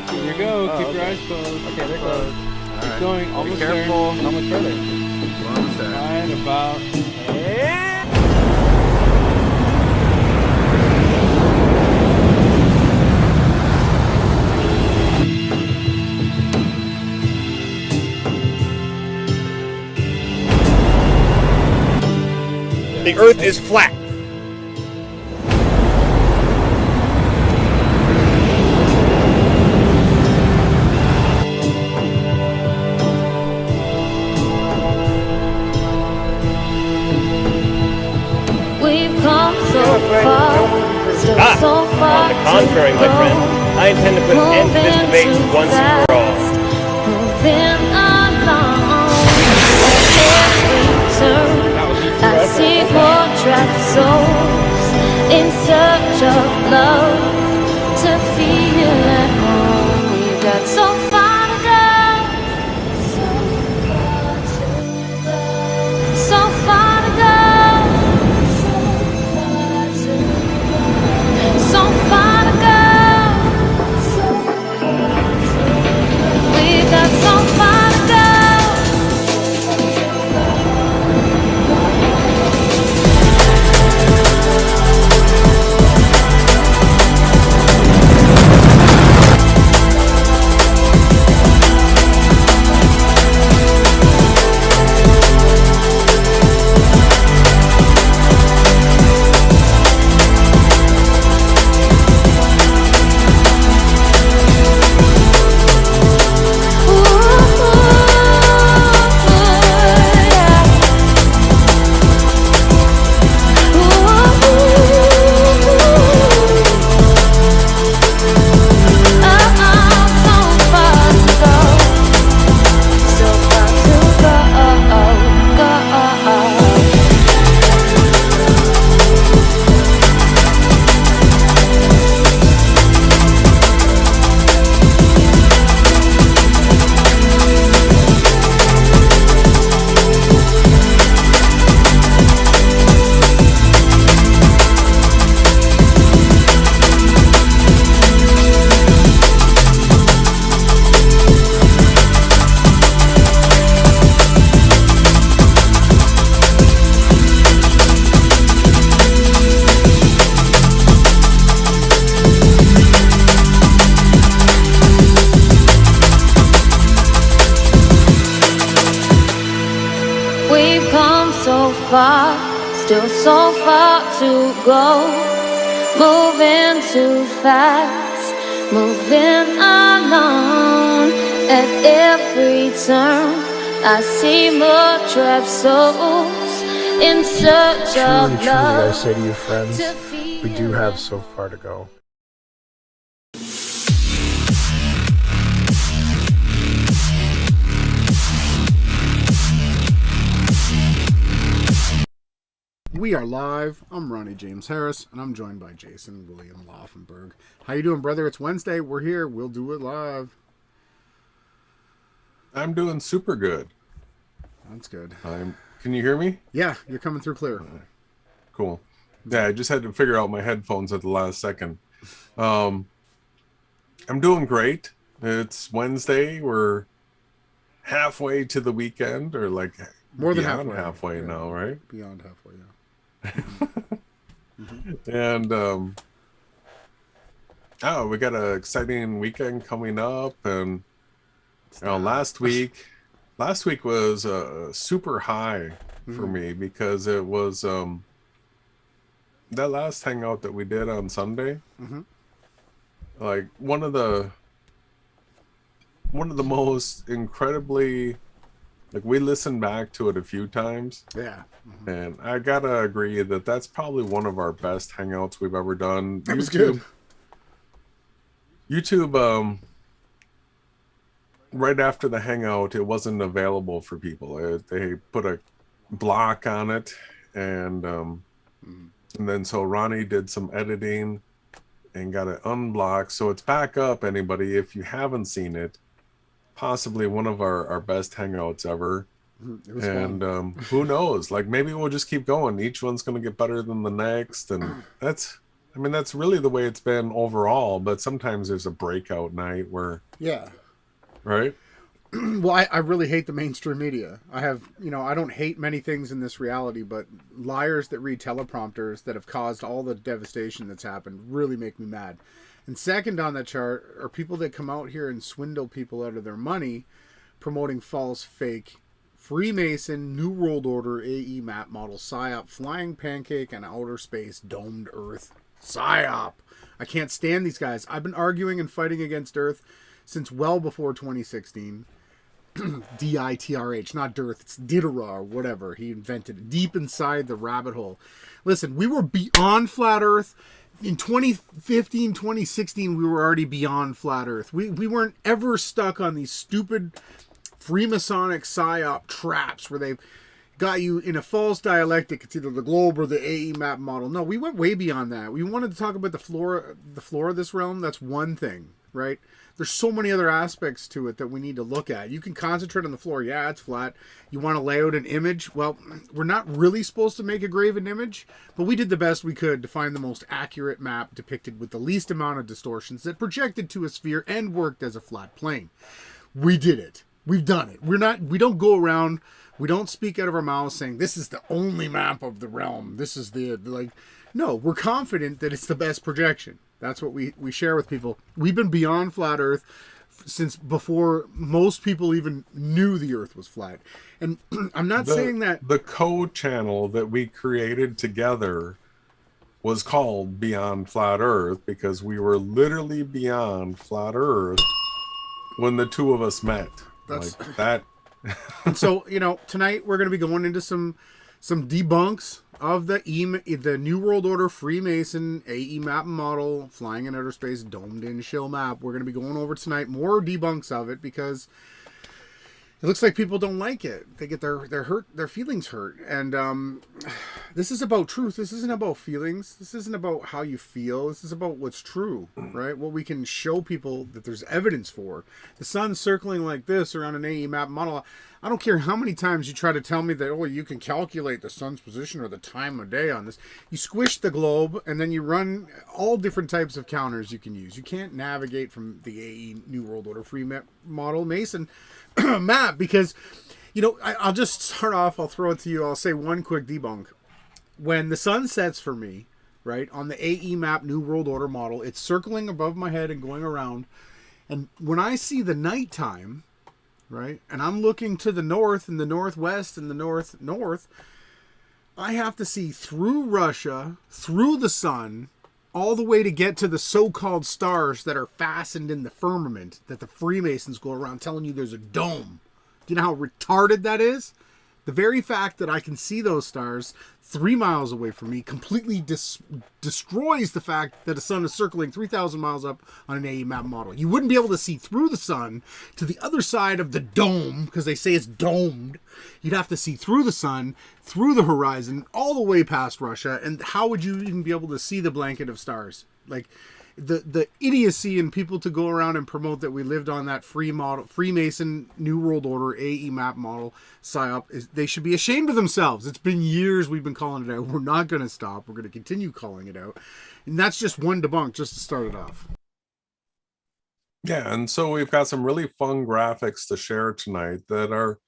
Here you go. Oh, Keep okay. your eyes closed. Okay, they're closed. Keep Right. going. Almost Be careful. there. How much further? We're almost there. Right about. The Earth is flat. We've come so far, still so far. On the contrary, my friend, I intend to put an end to this debate once and for all. Moving along at every turn, I see more trapped souls in search of love to feel at home. We've got so far to go, so far to go. So far to go. We've got so far to go. We've come so far, still so far to go. Moving too fast, moving alone. At every turn, I see more trapped souls in search of Truly, love. I say to you, friends, we do have so far to go. We are live. I'm Ronnie James Harris, and I'm joined by Jason William Laufenberg. How you doing, brother? It's Wednesday. We're here. We'll do it live. I'm doing super good. That's good. Can you hear me? Yeah, you're coming through clear. Cool. Yeah, I just had to figure out my headphones at the last second. I'm doing great. It's Wednesday. We're halfway to the weekend, or like More than beyond halfway. Yeah. now, right? Beyond halfway, yeah. And we got an exciting weekend coming up, and last week was super high for me because it was that last hangout that we did on Sunday. Like one of the most incredibly, like, we listened back to it a few times. Yeah. And I gotta agree that that's probably one of our best hangouts we've ever done. That was good. YouTube, right after the hangout, it wasn't available for people. They put a block on it, and then so Ronnie did some editing and got it unblocked. So it's back up, anybody. If you haven't seen it, possibly one of our best hangouts ever. It was And fun. who knows, like maybe we'll just keep going. Each one's going to get better than the next, and that's I mean, that's really the way it's been overall, but sometimes there's a breakout night where, Yeah. right? Well, I really hate the mainstream media. I have, I don't hate many things in this reality, but liars that read teleprompters that have caused all the devastation that's happened really make me mad. And second on that chart are people that come out here and swindle people out of their money, promoting false, fake, Freemason, New World Order, AE map model, PSYOP, flying pancake, and outer space, domed Earth, PSYOP. I can't stand these guys. I've been arguing and fighting against Earth since well before 2016. DITRH, not Dearth, it's DITRH or whatever. He invented it deep inside the rabbit hole. Listen, we were beyond flat Earth. In 2015, 2016, we were already beyond flat Earth. We weren't ever stuck on these stupid Freemasonic PSYOP traps where they've got you in a false dialectic. It's either the globe or the AE map model. No, we went way beyond that. We wanted to talk about the floor of this realm. That's one thing, right? There's so many other aspects to it that we need to look at. You can concentrate on the floor. Yeah, it's flat. You want to lay out an image? Well, we're not really supposed to make a graven image, but we did the best we could to find the most accurate map depicted with the least amount of distortions that projected to a sphere and worked as a flat plane. We did it. We've done it. We don't go around, we don't speak out of our mouths saying this is the only map of the realm. This is no, we're confident that it's the best projection. That's what we share with people. We've been beyond flat Earth since before most people even knew the Earth was flat. And I'm not saying that the code channel that we created together was called Beyond Flat Earth because we were literally beyond flat Earth when the two of us met. That's like that. And so, tonight we're going to be going into some debunks of the New World Order Freemason AE map model, flying in outer space, domed in SHILL map. We're going to be going over tonight more debunks of it because it looks like people don't like it. They get their feelings hurt. And this is about truth. This isn't about feelings. This isn't about how you feel. This is about what's true, right? What we can show people that there's evidence for. The sun's circling like this around an AE map model. I don't care how many times you try to tell me that, you can calculate the sun's position or the time of day on this. You squish the globe and then you run all different types of counters you can use. You can't navigate from the AE New World Order free model Mason map because, I'll just start off. I'll throw it to you. I'll say one quick debunk. When the sun sets for me, right, on the AE map New World Order model, it's circling above my head and going around. And when I see the nighttime, right, and I'm looking to the north and the northwest and the north, I have to see through Russia, through the sun, all the way to get to the so-called stars that are fastened in the firmament that the Freemasons go around telling you there's a dome. Do you know how retarded that is? The very fact that I can see those stars 3 miles away from me completely destroys the fact that the sun is circling 3,000 miles up on an AE map model. You wouldn't be able to see through the sun to the other side of the dome because they say it's domed. You'd have to see through the sun, through the horizon, all the way past Russia. And how would you even be able to see the blanket of stars? Like, the idiocy in people to go around and promote that we lived on that Freemason New World Order AE map model PSYOP, they should be ashamed of themselves. It's been years we've been calling it out. We're not going to stop. We're going to continue calling it out. And that's just one debunk just to start it off. Yeah, and so we've got some really fun graphics to share tonight that are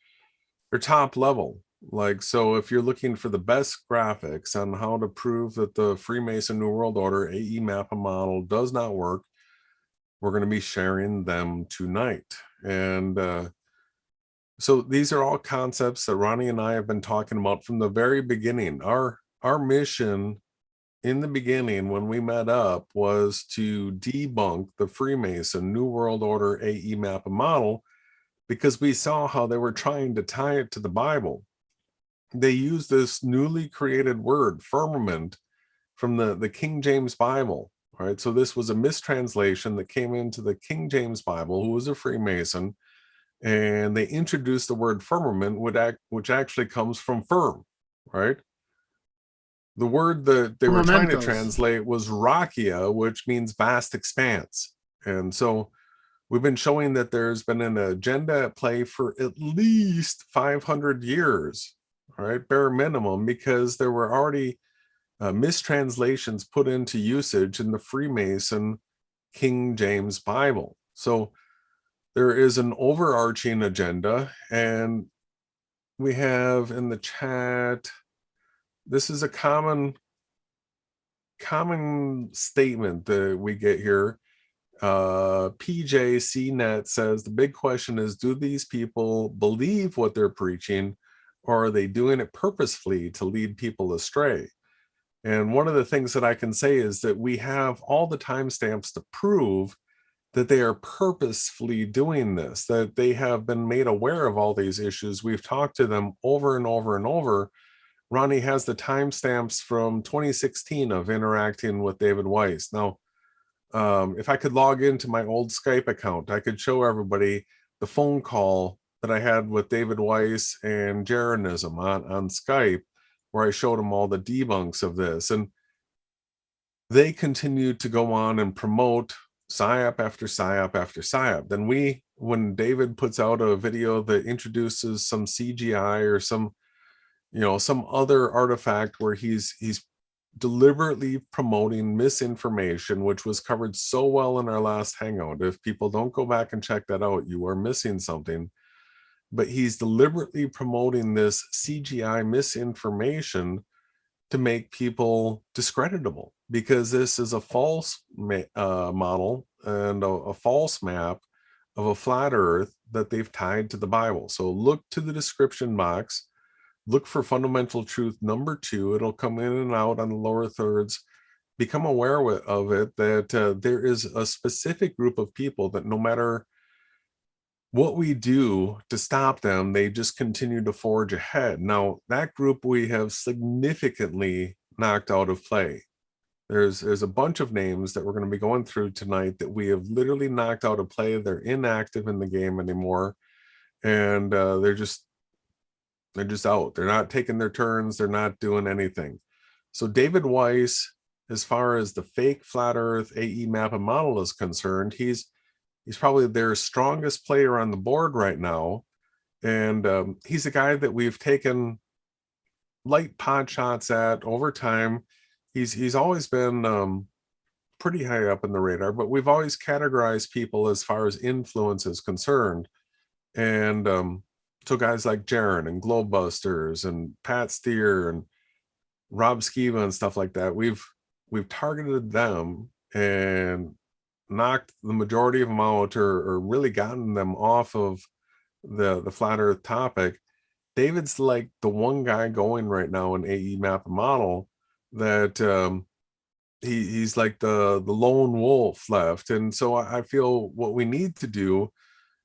top level. Like, so if you're looking for the best graphics on how to prove that the Freemason New World Order AE map model does not work, we're going to be sharing them tonight. And so these are all concepts that Ronnie and I have been talking about from the very beginning. Our mission in the beginning when we met up was to debunk the Freemason New World Order AE map model because we saw how they were trying to tie it to the Bible. They use this newly created word, firmament, from the King James Bible. All right, so this was a mistranslation that came into the King James Bible, who was a Freemason, and they introduced the word firmament, which actually comes from firm, right? The word that they were trying to translate was rakia, which means vast expanse. And so we've been showing that there's been an agenda at play for at least 500 years. All right, bare minimum, because there were already mistranslations put into usage in the Freemason King James Bible. So there is an overarching agenda, and we have in the chat, this is a common statement that we get here. PJCnet says the big question is, do these people believe what they're preaching, or are they doing it purposefully to lead people astray? And one of the things that I can say is that we have all the timestamps to prove that they are purposefully doing this, that they have been made aware of all these issues. We've talked to them over and over and over. Ronnie has the timestamps from 2016 of interacting with David Weiss. Now, if I could log into my old Skype account, I could show everybody the phone call that I had with David Weiss and Jeranism on Skype, where I showed them all the debunks of this. And they continued to go on and promote PSYOP after PSYOP after PSYOP. Then when David puts out a video that introduces some CGI or some other artifact where he's deliberately promoting misinformation, which was covered so well in our last hangout. If people don't go back and check that out, you are missing something. But he's deliberately promoting this CGI misinformation to make people discreditable, because this is a false model and a false map of a flat earth that they've tied to the Bible. So look to the description box, look for fundamental truth number 2. It'll come in and out on the lower thirds. Become aware of it, that there is a specific group of people that no matter what we do to stop them, they just continue to forge ahead. Now, that group we have significantly knocked out of play. There's a bunch of names that we're going to be going through tonight that we have literally knocked out of play. They're inactive in the game anymore, and they're just out. They're not taking their turns. They're not doing anything. So David Weiss, as far as the fake flat earth AE map and model is concerned, he's probably their strongest player on the board right now. And he's a guy that we've taken light pot shots at over time. He's always been pretty high up in the radar, but we've always categorized people as far as influence is concerned. And so guys like Jaren and Globebusters and Pat Steer and Rob Skiva and stuff like that, we've targeted them and knocked the majority of them out, or really gotten them off of the flat earth topic. David's like the one guy going right now in AE map and model that he's like the lone wolf left. And so I feel what we need to do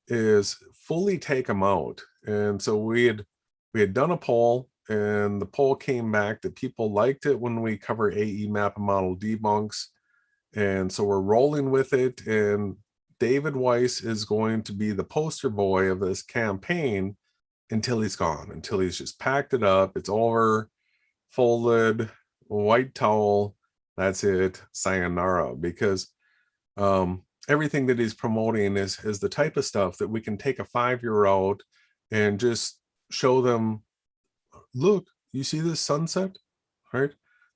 is fully take him out. And so we had done a poll, and the poll came back that people liked it when we cover AE map and model debunks. And so we're rolling with it, and David Weiss is going to be the poster boy of this campaign until he's gone, until he's just packed it up, it's over, folded, white towel, that's it, sayonara. Because everything that he's promoting is the type of stuff that we can take a 5-year-old and just show them, look, you see this sunset, right?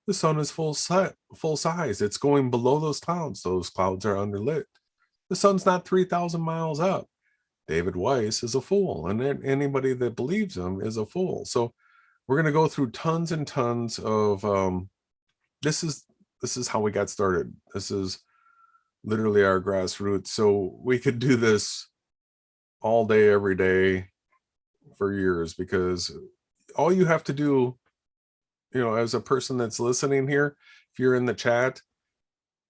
The sun is full size. It's going below those clouds. Those clouds are underlit. The sun's not 3,000 miles up. David Weiss is a fool, and anybody that believes him is a fool. So we're going to go through tons and tons of this is how we got started. This is literally our grassroots. So we could do this all day, every day for years, because all you have to do, as a person that's listening here, if you're in the chat,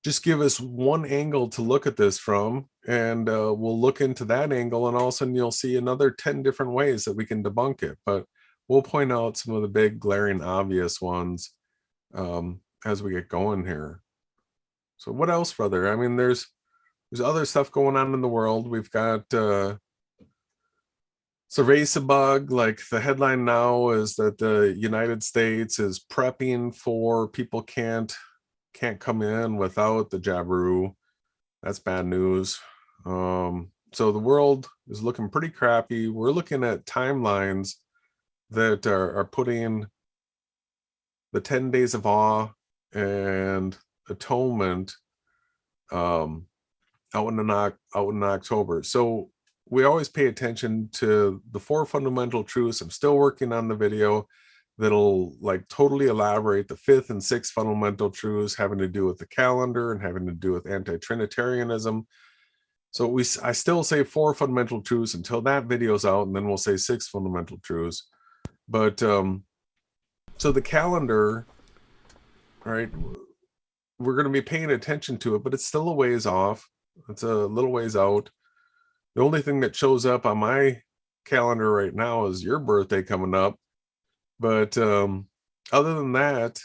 just give us one angle to look at this from, and we'll look into that angle, and all of a sudden you'll see another 10 different ways that we can debunk it. But we'll point out some of the big glaring obvious ones as we get going here. So what else, brother? I mean, there's other stuff going on in the world. We've got Surveysabug, like the headline now is that the United States is prepping for people can't come in without the Jabiru. That's bad news. So the world is looking pretty crappy. We're looking at timelines that are putting the 10 days of awe and atonement out in October. So we always pay attention to the 4 fundamental truths. I'm still working on the video that'll like totally elaborate the 5th and 6th fundamental truths having to do with the calendar and having to do with anti-Trinitarianism. So I still say 4 fundamental truths until that video's out, and then we'll say 6 fundamental truths. But so the calendar, all right, we're going to be paying attention to it, but it's still a ways off. It's a little ways out. The only thing that shows up on my calendar right now is your birthday coming up. But other than that,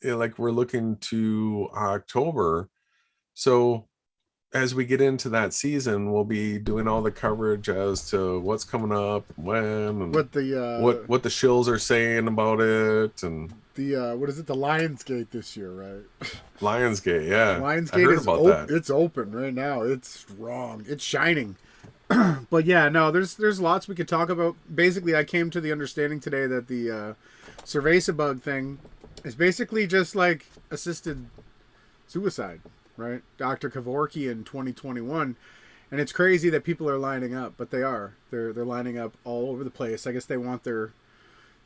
like we're looking to October. So as we get into that season, we'll be doing all the coverage as to what's coming up, when, and What the what the shills are saying about it, and the what is it? The Lionsgate this year, right? Lionsgate, yeah. Lionsgate I heard is about that. It's open right now. It's strong. It's shining. But yeah, no, there's lots we could talk about. Basically, I came to the understanding today that the cerveza bug thing is basically just like assisted suicide, right? Dr. Kevorkian in 2021. And it's crazy that people are lining up, but they are. They're lining up all over the place. I guess they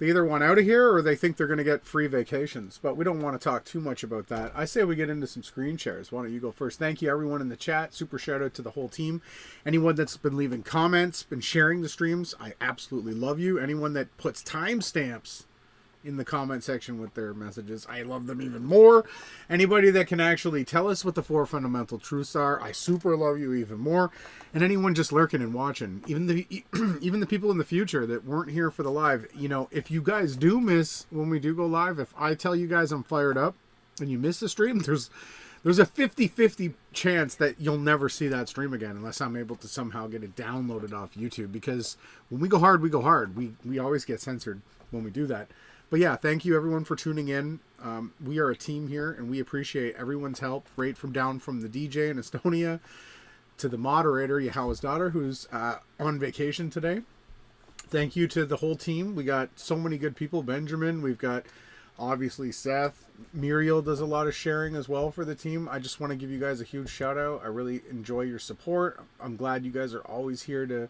either want out of here or they think they're going to get free vacations. But we don't want to talk too much about that. I say we get into some screen shares. Why don't you go first? Thank you, everyone in the chat. Super shout out to the whole team. Anyone that's been leaving comments, been sharing the streams, I absolutely love you. Anyone that puts timestamps in the comment section with their messages, I love them even more. Anybody that can actually tell us what the 4 fundamental truths are, I super love you even more. And anyone just lurking and watching, even the people in the future that weren't here for the live, you know, if you guys do miss when we do go live, if I tell you guys I'm fired up and you miss the stream, there's a 50-50 chance that you'll never see that stream again unless I'm able to somehow get it downloaded off YouTube, because when we go hard, we go hard. We always get censored when we do that. But yeah, thank you everyone for tuning in. We are a team here, and we appreciate everyone's help, right from the DJ in Estonia to the moderator, Yahawah's daughter, who's on vacation today. Thank you to the whole team. We got so many good people. Benjamin, we've got obviously Seth. Muriel does a lot of sharing as well for the team. I just want to give you guys a huge shout out. I really enjoy your support. I'm glad you guys are always here to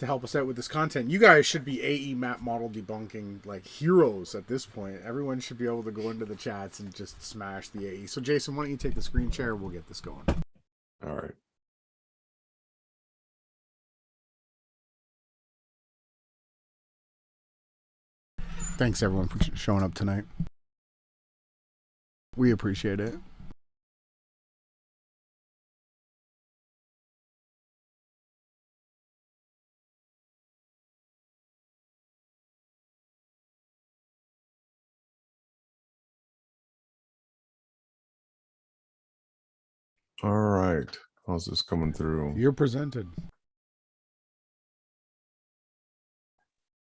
help us out with this content. You guys should be AE map model debunking like heroes at this point. Everyone should be able to go into the chats and just smash the AE. So Jason, why don't you take the screen share? We'll get this going. All right. Thanks everyone for showing up tonight. We appreciate it. All right. How's this coming through? You're presented.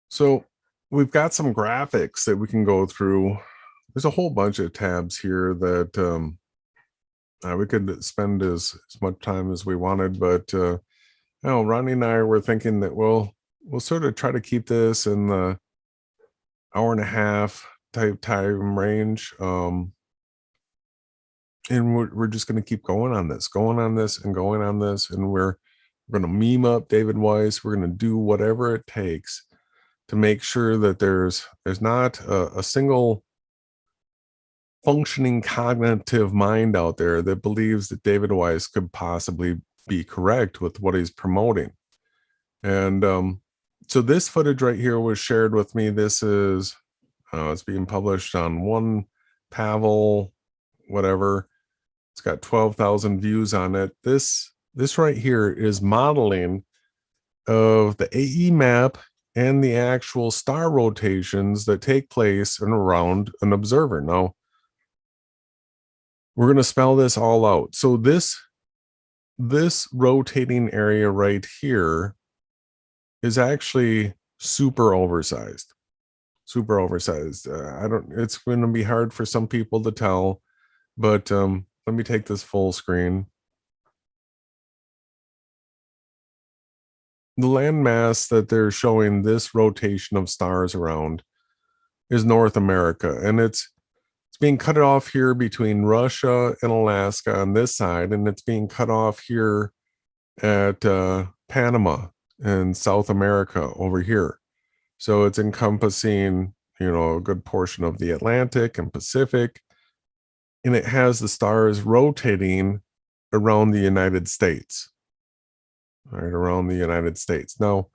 So we've got some graphics that we can go through. There's a whole bunch of tabs here that we could spend as much time as we wanted, but you know, Ronnie and I were thinking that we'll sort of try to keep this in the hour and a half type time range. And we're just going to keep going on this, and we're going to meme up David Weiss. We're going to do whatever it takes to make sure that there's not a single functioning cognitive mind out there that believes that David Weiss could possibly be correct with what he's promoting. And so this footage right here was shared with me. This is it's being published on One Pavel, whatever. It's got 12,000 views on it. This right here is modeling of the AE map and the actual star rotations that take place and around an observer. Now, we're going to spell this all out. So this rotating area right here is actually super oversized. It's going to be hard for some people to tell, but let me take this full screen. The landmass that they're showing this rotation of stars around is North America, and it's it's being cut off here between Russia and Alaska on this side, and it's being cut off here at Panama and South America over here. So it's encompassing, you know, a good portion of the Atlantic and Pacific, and it has the stars rotating around the United States, right, around the United States. Now,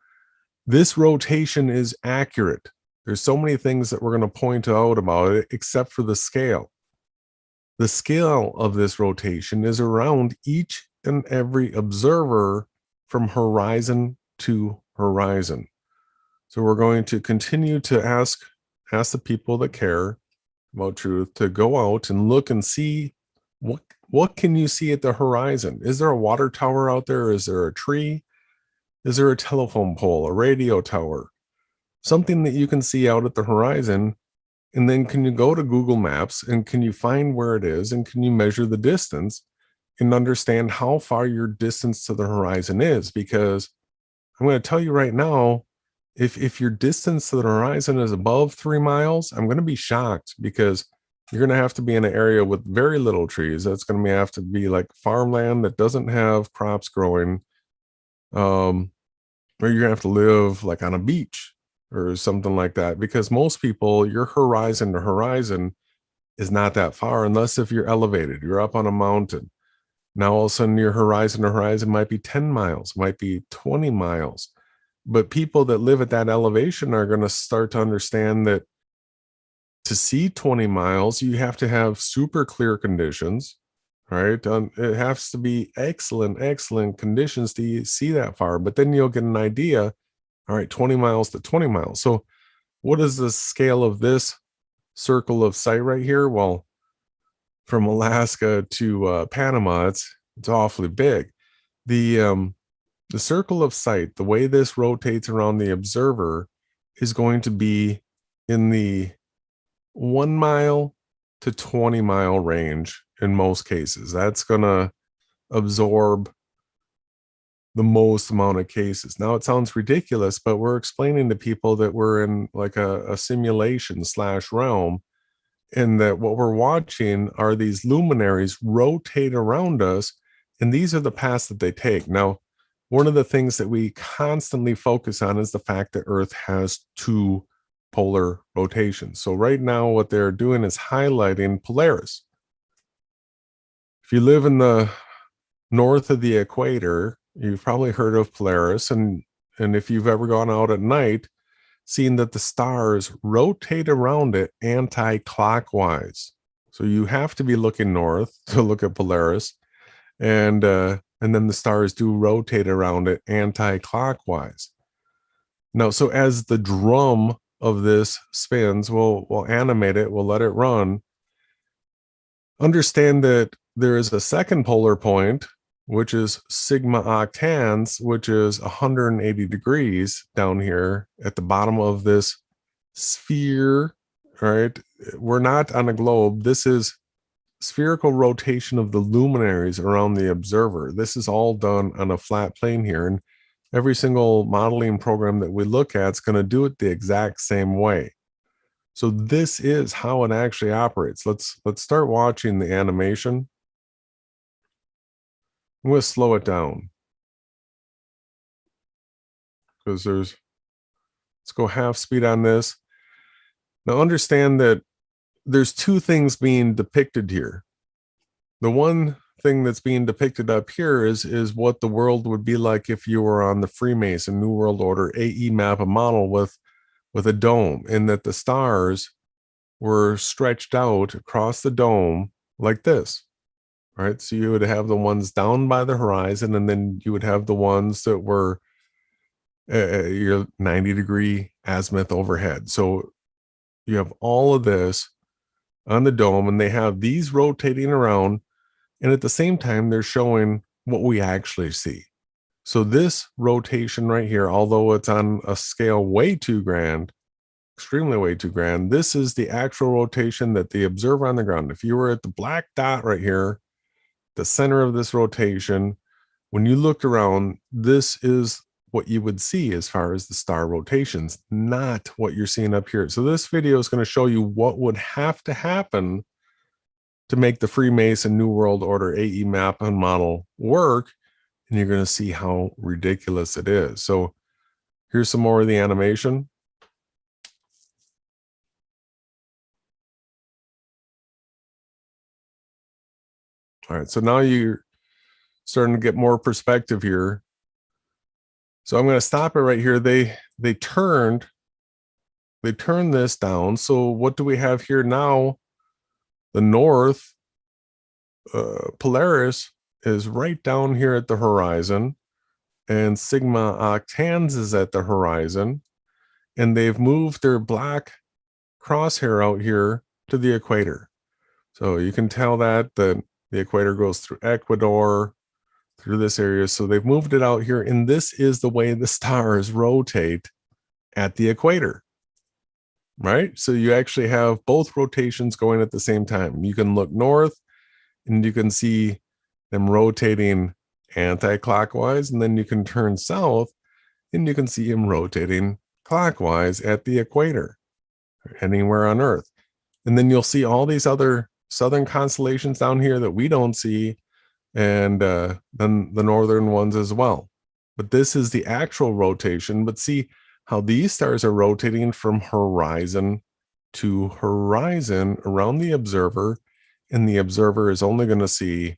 this rotation is accurate. There's so many things that we're going to point out about it, except for the scale. The scale of this rotation is around each and every observer from horizon to horizon. So we're going to continue to ask the people that care about truth to go out and look and see what can you see at the horizon. Is there a water tower out there? Is there a tree? Is there a telephone pole, a radio tower? Something that you can see out at the horizon. And then can you go to Google Maps and can you find where it is, and can you measure the distance and understand how far your distance to the horizon is? Because I'm going to tell you right now, if your distance to the horizon is above 3 miles, I'm going to be shocked, because you're going to have to be in an area with very little trees. That's going to have to be like farmland that doesn't have crops growing, or you're going to have to live like on a beach or something like that, because most people, your horizon to horizon is not that far, unless if you're elevated, you're up on a mountain. Now all of a sudden your horizon to horizon might be 10 miles, might be 20 miles. But people that live at that elevation are going to start to understand that to see 20 miles, you have to have super clear conditions, right? It has to be excellent conditions to see that far. But then you'll get an idea, all right, 20 miles to 20 miles. So what is the scale of this circle of sight right here? Well, from Alaska to Panama, it's awfully big. The circle of sight, the way this rotates around the observer, is going to be in the 1 mile to 20 mile range in most cases. That's going to absorb the most amount of cases. Now, it sounds ridiculous, but we're explaining to people that we're in like a simulation / realm, and that what we're watching are these luminaries rotate around us, and these are the paths that they take. Now, one of the things that we constantly focus on is the fact that Earth has 2 polar rotations. So right now what they're doing is highlighting Polaris. If you live in the north of the equator, you've probably heard of Polaris, and if you've ever gone out at night, seen that the stars rotate around it anti-clockwise. So you have to be looking north to look at Polaris, and then the stars do rotate around it anti-clockwise. Now, so as the drum of this spins, we'll animate it, we'll let it run. Understand that there is a second polar point, which is sigma octans, which is 180 degrees down here at the bottom of this sphere, right? We're not on a globe. This is spherical rotation of the luminaries around the observer. This is all done on a flat plane here, and every single modeling program that we look at is going to do it the exact same way. So this is how it actually operates. Let's start watching the animation. I'm going to slow it down, because let's go half speed on this. Now understand that there's 2 things being depicted here. The one thing that's being depicted up here is what the world would be like if you were on the Freemason New World Order AE map, a model with a dome, and that the stars were stretched out across the dome like this, right? So you would have the ones down by the horizon, and then you would have the ones that were your 90-degree azimuth overhead. So you have all of this on the dome, and they have these rotating around, and at the same time they're showing what we actually see. So this rotation right here, although it's on a scale way too grand, extremely way too grand, this is the actual rotation that the observer on the ground, if you were at the black dot right here, the center of this rotation, when you looked around, this is what you would see as far as the star rotations, not what you're seeing up here. So this video is going to show you what would have to happen to make the Freemason New World Order AE map and model work, and you're going to see how ridiculous it is. So here's some more of the animation. All right, so now you're starting to get more perspective here. So I'm going to stop it right here. They turned this down. So what do we have here now? The north Polaris is right down here at the horizon, and Sigma Octans is at the horizon, and they've moved their black crosshair out here to the equator. So you can tell that the equator goes through Ecuador, through this area. So they've moved it out here, and this is the way the stars rotate at the equator, right? So you actually have both rotations going at the same time. You can look north and you can see them rotating anti-clockwise, and then you can turn south and you can see them rotating clockwise at the equator, anywhere on Earth. And then you'll see all these other southern constellations down here that we don't see, and then the northern ones as well. But this is the actual rotation. But see how these stars are rotating from horizon to horizon around the observer, and the observer is only going to see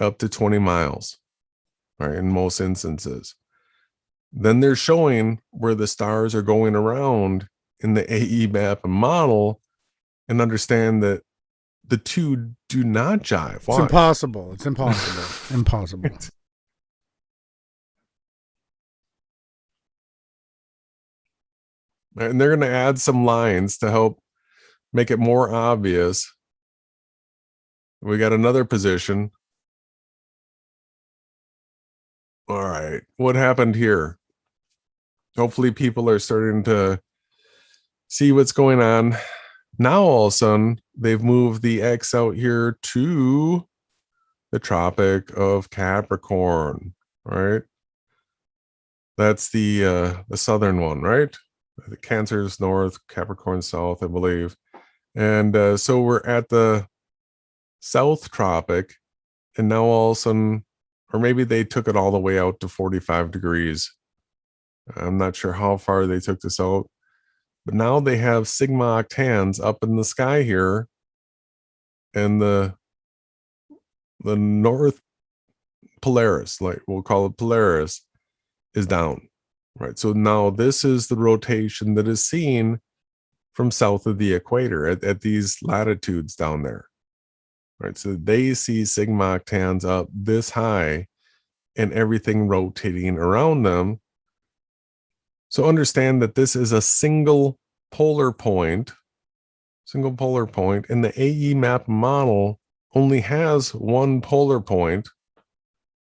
up to 20 miles, right, in most instances. Then they're showing where the stars are going around in the AE map and model, and understand that the two do not jive. Why? It's impossible. It's impossible. Impossible. And they're going to add some lines to help make it more obvious. We got another position. All right. What happened here? Hopefully people are starting to see what's going on. Now all of a sudden they've moved the X out here to the Tropic of Capricorn, right? That's the southern one, right? The Cancer's north, Capricorn south, I believe. And so we're at the South Tropic, and now all of a sudden, or maybe they took it all the way out to 45 degrees. I'm not sure how far they took this out, but now they have Sigma Octans up in the sky here, and the North Polaris, like we'll call it Polaris, is down, right? So now this is the rotation that is seen from south of the equator at these latitudes down there, right? So they see Sigma Octans up this high and everything rotating around them. So understand that this is a single polar point, and the AE map model only has one polar point,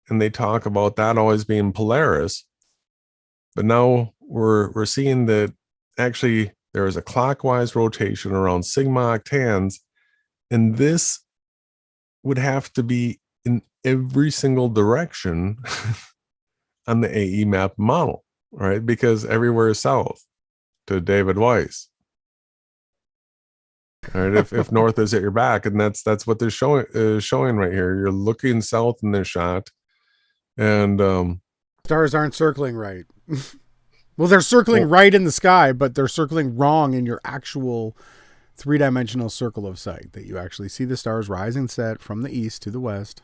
and they talk about that always being Polaris. But now we're seeing that actually there is a clockwise rotation around Sigma Octans, and this would have to be in every single direction on the AE map model, right? Because everywhere is south to David Weiss. All right, if north is at your back, and that's what they're showing right here. You're looking south in this shot, and Stars aren't circling right. Well, they're circling right in the sky, but they're circling wrong in your actual three-dimensional circle of sight, that you actually see the stars rise and set from the east to the west.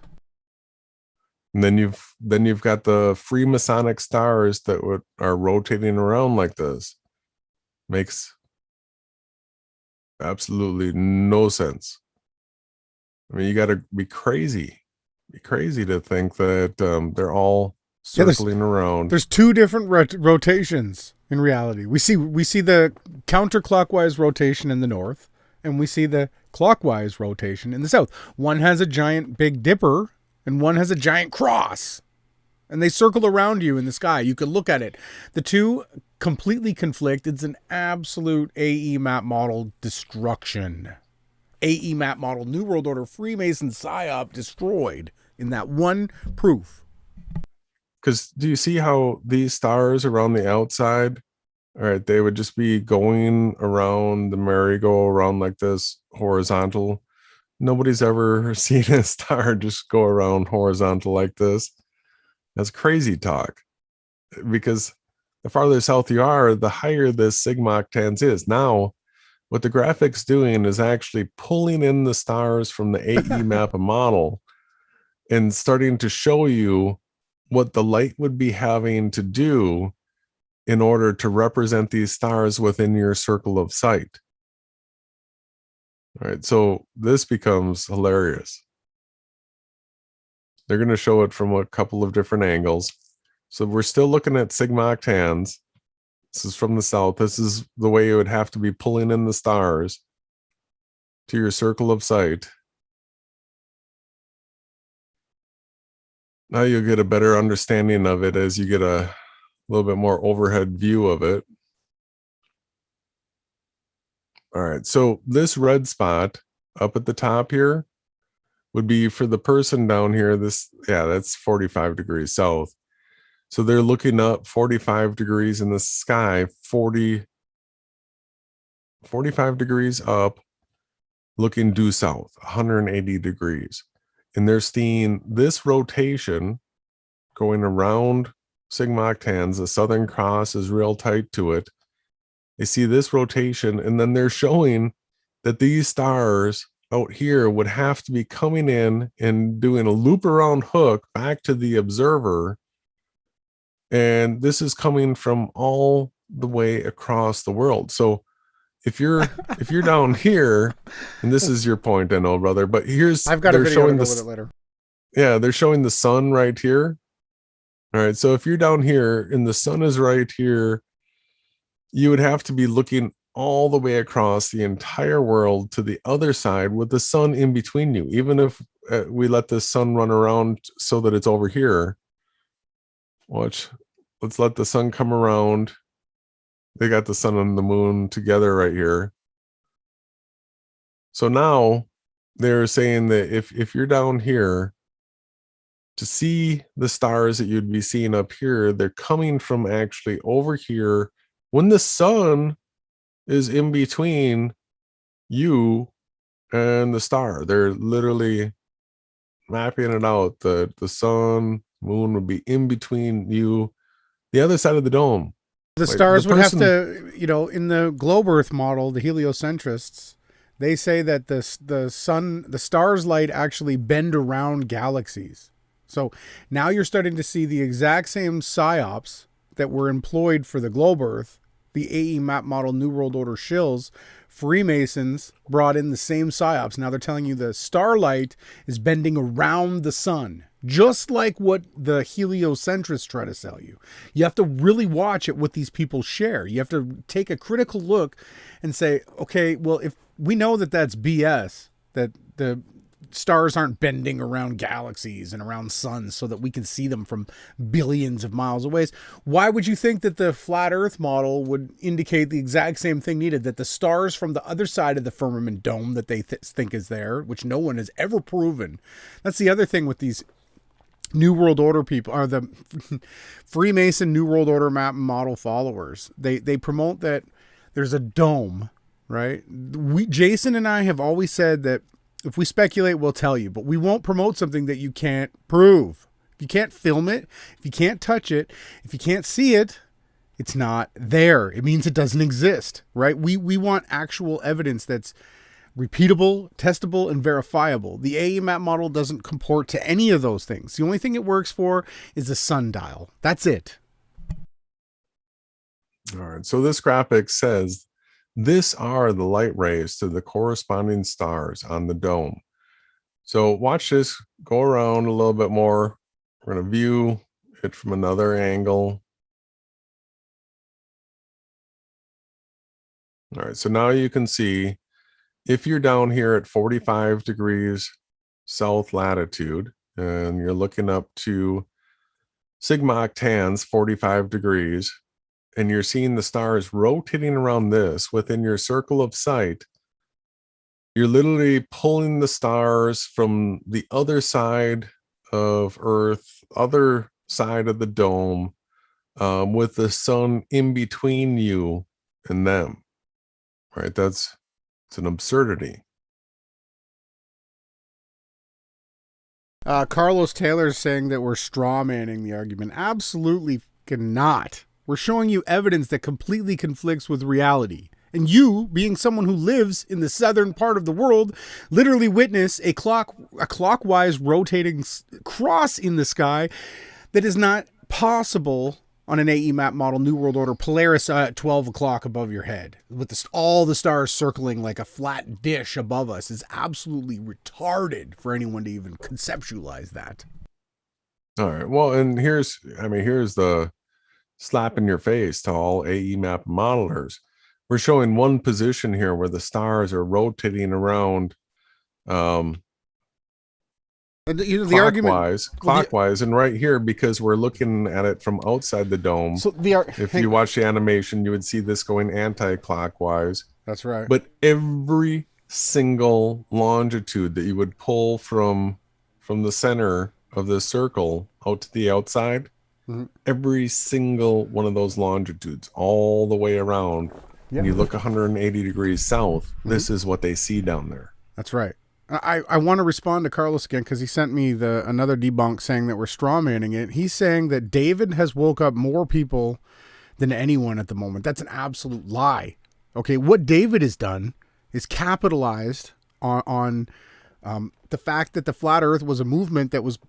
And then you've got the freemasonic stars that are rotating around like this. Makes absolutely no sense. I mean, you got to be crazy to think that they're all circling around. There's two different rotations in reality. We see the counterclockwise rotation in the north, and we see the clockwise rotation in the south. One has a giant Big Dipper, and one has a giant cross, and they circle around you in the sky. You can look at it. The two completely conflict. It's an absolute AE map model destruction. AE map model, New World Order, Freemason PSYOP destroyed in that one proof. Because do you see how these stars around the outside, all right, they would just be going around the merry-go-round like this, horizontal, Nobody's ever seen a star just go around horizontal like this. That's crazy talk, because the farther south you are, the higher this sigma octans is. Now, what the graphic's doing is actually pulling in the stars from the AE map model and starting to show you what the light would be having to do in order to represent these stars within your circle of sight. All right, so this becomes hilarious. They're going to show it from a couple of different angles. So we're still looking at sigma octans. This is from the south. This is the way you would have to be pulling in the stars to your circle of sight. Now you'll get a better understanding of it as you get a little bit more overhead view of it. All right, so this red spot up at the top here would be for the person down here. This, yeah, that's 45 degrees south. So they're looking up 45 degrees in the sky, 45 degrees up, looking due south, 180 degrees. And they're seeing this rotation going around sigma octans. The Southern Cross is real tight to it. They see this rotation, and then they're showing that these stars out here would have to be coming in and doing a loop around hook back to the observer. And this is coming from all the way across the world. So if you're down here, and this is your point, I know, brother, but here's, I've got a video to go with it later. Yeah, they're showing the sun right here. All right, so if you're down here and the sun is right here, you would have to be looking all the way across the entire world to the other side with the sun in between you. Even if we let the sun run around so that it's over here. Watch, let's let the sun come around. They got the sun and the moon together right here. So now they're saying that if you're down here, to see the stars that you'd be seeing up here, they're coming from actually over here when the sun is in between you and the star. They're literally mapping it out. The sun, moon would be in between you, the other side of the dome. The stars would have to, you know, in the globe Earth model, the heliocentrists, they say that the star's light actually bend around galaxies. So now you're starting to see the exact same psyops that were employed for the globe Earth, the AE map model New World Order shills. Freemasons brought in the same psyops. Now they're telling you the starlight is bending around the sun, just like what the heliocentrists try to sell you. You have to really watch at what these people share. You have to take a critical look and say, okay, well, if we know that that's BS, that the stars aren't bending around galaxies and around suns so that we can see them from billions of miles away, why would you think that the flat Earth model would indicate the exact same thing needed, that the stars from the other side of the firmament dome that they think is there, which no one has ever proven? That's the other thing with these New World Order people, are the Freemason New World Order map model followers. They promote that there's a dome, right? Jason and I have always said that if we speculate, we'll tell you, but we won't promote something that you can't prove. If you can't film it, if you can't touch it, if you can't see it, it's not there. It means it doesn't exist, right? We want actual evidence that's repeatable, testable, and verifiable. The AE map model doesn't comport to any of those things. The only thing it works for is a sundial. That's it. All right, so this graphic says this are the light rays to the corresponding stars on the dome. So watch this go around a little bit more. We're going to view it from another angle. All right, so now you can see if you're down here at 45 degrees south latitude and you're looking up to sigma octans, 45 degrees, and you're seeing the stars rotating around this within your circle of sight, you're literally pulling the stars from the other side of Earth, other side of the dome, with the sun in between you and them, right? It's an absurdity. Carlos Taylor's saying that we're straw manning the argument. Absolutely not. We're showing you evidence that completely conflicts with reality. And you, being someone who lives in the southern part of the world, literally witness a clockwise rotating cross in the sky that is not possible on an AE map model, New World Order, Polaris at 12 o'clock above your head, with all the stars circling like a flat dish above us. Is absolutely retarded for anyone to even conceptualize that. All right. Well, and here's the slap in your face to all AE map modelers. We're showing one position here where the stars are rotating around The clockwise, and right here, because we're looking at it from outside the dome. So if you watch the animation, you would see this going anti-clockwise. That's right. But every single longitude that you would pull from the center of the circle out to the outside, every single one of those longitudes, all the way around, and you look 180 degrees south, this is what they see down there. That's right. I want to respond to Carlos again because he sent me another debunk saying that we're straw manning it. He's saying that David has woke up more people than anyone at the moment. That's an absolute lie. Okay, what David has done is capitalized on the fact that the flat Earth was a movement that was,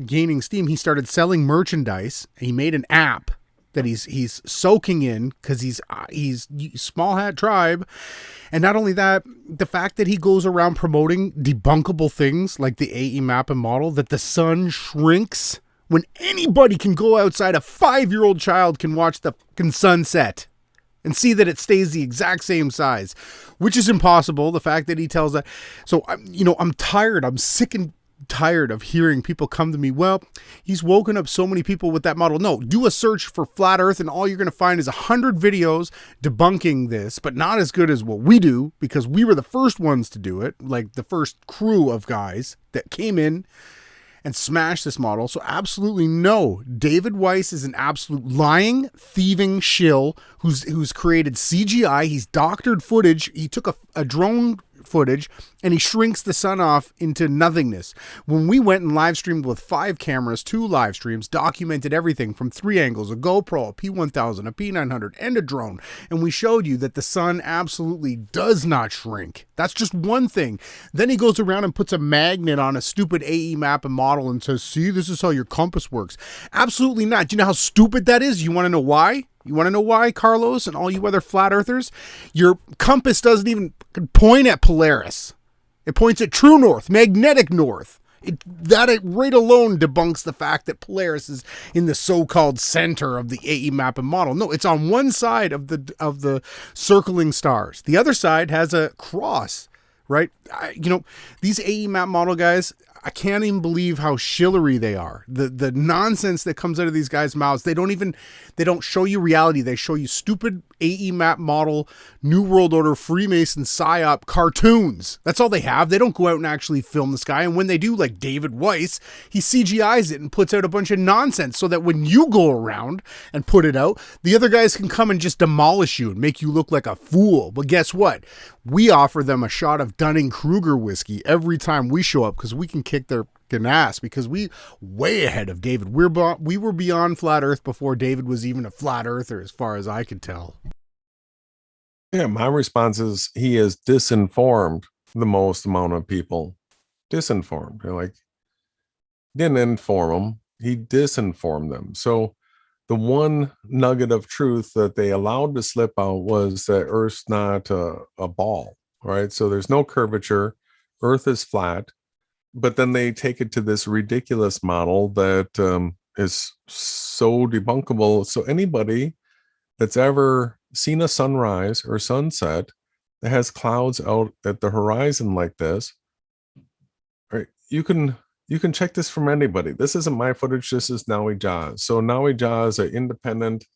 gaining steam. He started selling merchandise. He made an app that he's soaking in because he's small hat tribe. And not only that, the fact that he goes around promoting debunkable things like the AE map and model, that the sun shrinks when anybody can go outside. A 5-year-old child can watch the sunset and see that it stays the exact same size, which is impossible. The fact that he tells that. So, I'm tired. I'm sick and tired of hearing people come to me, well, he's woken up so many people with that model. No, do a search for flat Earth and all you're going to find is 100 videos debunking this, but not as good as what we do because we were the first ones to do it, like the first crew of guys that came in and smashed this model. So absolutely no. David Weiss is an absolute lying, thieving shill who's created CGI. He's doctored footage. He took a drone footage and he shrinks the sun off into nothingness. When we went and live streamed with 5 cameras, 2 live streams, documented everything from 3 angles, a GoPro, a P1000, a P900, and a drone, and we showed you that the sun absolutely does not shrink. That's just one thing. Then he goes around and puts a magnet on a stupid AE map and model and says, see, this is how your compass works. Absolutely not. Do you know how stupid that is? You want to know why? You want to know why, Carlos, and all you other flat earthers? Your compass doesn't even point at Polaris. It points at true north, magnetic north. That right alone debunks the fact that Polaris is in the so-called center of the AE map and model. No, it's on one side of the circling stars. The other side has a cross, right? These AE map model guys, I can't even believe how shillery they are. The nonsense that comes out of these guys' mouths. They don't show you reality. They show you stupid AE map model, New World Order, Freemason, PSYOP cartoons. That's all they have. They don't go out and actually film the sky. And when they do, like David Weiss, he CGIs it and puts out a bunch of nonsense so that when you go around and put it out, the other guys can come and just demolish you and make you look like a fool. But guess what? We offer them a shot of Dunning-Kruger whiskey every time we show up because we can kick their ass because we way ahead of David. We were beyond flat Earth before David was even a flat earther, as far as I could tell. Yeah, my response is he has disinformed the most amount of people. Disinformed. They're like, didn't inform them. He disinformed them. So the one nugget of truth that they allowed to slip out was that Earth's not a ball, right? So there's no curvature. Earth is flat. But then they take it to this ridiculous model that is so debunkable. So anybody that's ever seen a sunrise or sunset that has clouds out at the horizon like this, right? You can check this from anybody. This isn't my footage. This is Naui Jaws. So Naui Jaws are independent.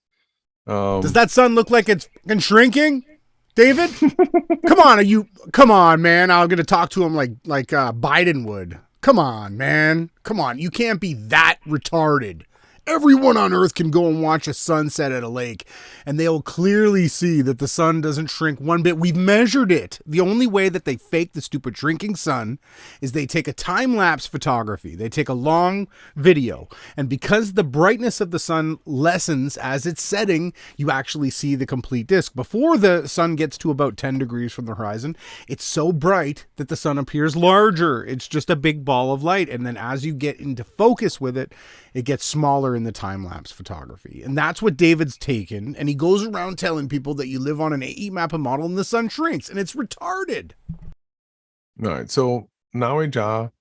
Does that sun look like it's shrinking? David, come on, man. I'm going to talk to him like Biden would. Come on, man. Come on. You can't be that retarded Everyone on Earth can go and watch a sunset at a lake, and they'll clearly see that the sun doesn't shrink one bit. We've measured it. The only way that they fake the stupid shrinking sun is they take a time-lapse photography. They take a long video, and because the brightness of the sun lessens as it's setting, you actually see the complete disk. Before the sun gets to about 10 degrees from the horizon, it's so bright that the sun appears larger. It's just a big ball of light, and then as you get into focus with it, it gets smaller in the time-lapse photography. And that's what David's taken. And he goes around telling people that you live on an AE map and model and the sun shrinks. And it's retarded. All right. So Nawija,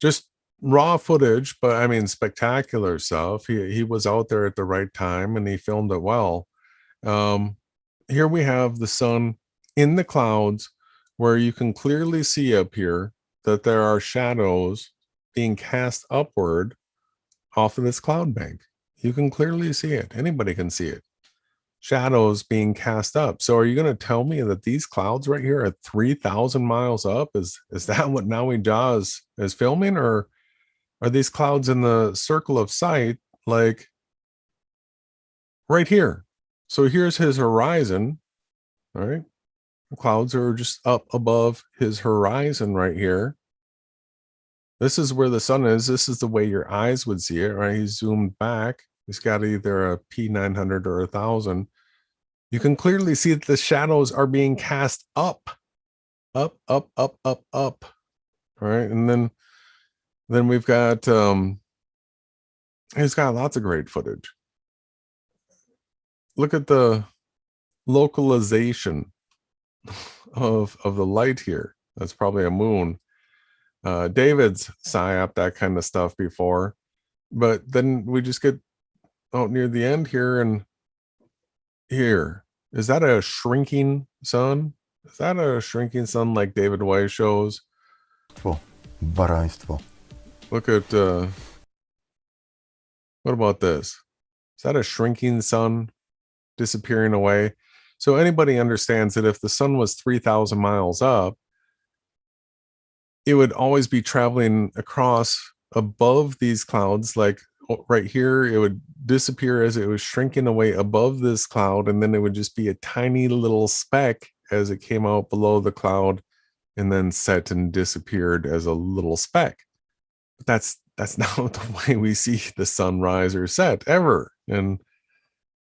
just raw footage, but I mean, spectacular stuff. He was out there at the right time and he filmed it well. Here we have the sun in the clouds where you can clearly see up here that there are shadows being cast upward off of this cloud bank. You can clearly see it. Anybody can see it. Shadows being cast up. So are you going to tell me that these clouds right here are 3,000 miles up? Is that what Nawija is filming? Or are these clouds in the circle of sight, like right here? So here's his horizon, all right? The clouds are just up above his horizon right here. This is where the sun is. This is the way your eyes would see it, right? He's zoomed back. He's got either a P900 or 1,000. You can clearly see that the shadows are being cast up, up, up, up, up, up. All right. And then we've got, he's got lots of great footage. Look at the localization of the light here. That's probably a moon. David's psyop that kind of stuff before, but then we just get out near the end here, and here is that a shrinking sun? Is that a shrinking sun like David Weiss shows? Look at what about this? Is that a shrinking sun disappearing away? So anybody understands that if the sun was 3,000 miles up, it would always be traveling across above these clouds. Like right here, it would disappear as it was shrinking away above this cloud, and then it would just be a tiny little speck as it came out below the cloud and then set and disappeared as a little speck. But that's not the way we see the sun rise or set ever. And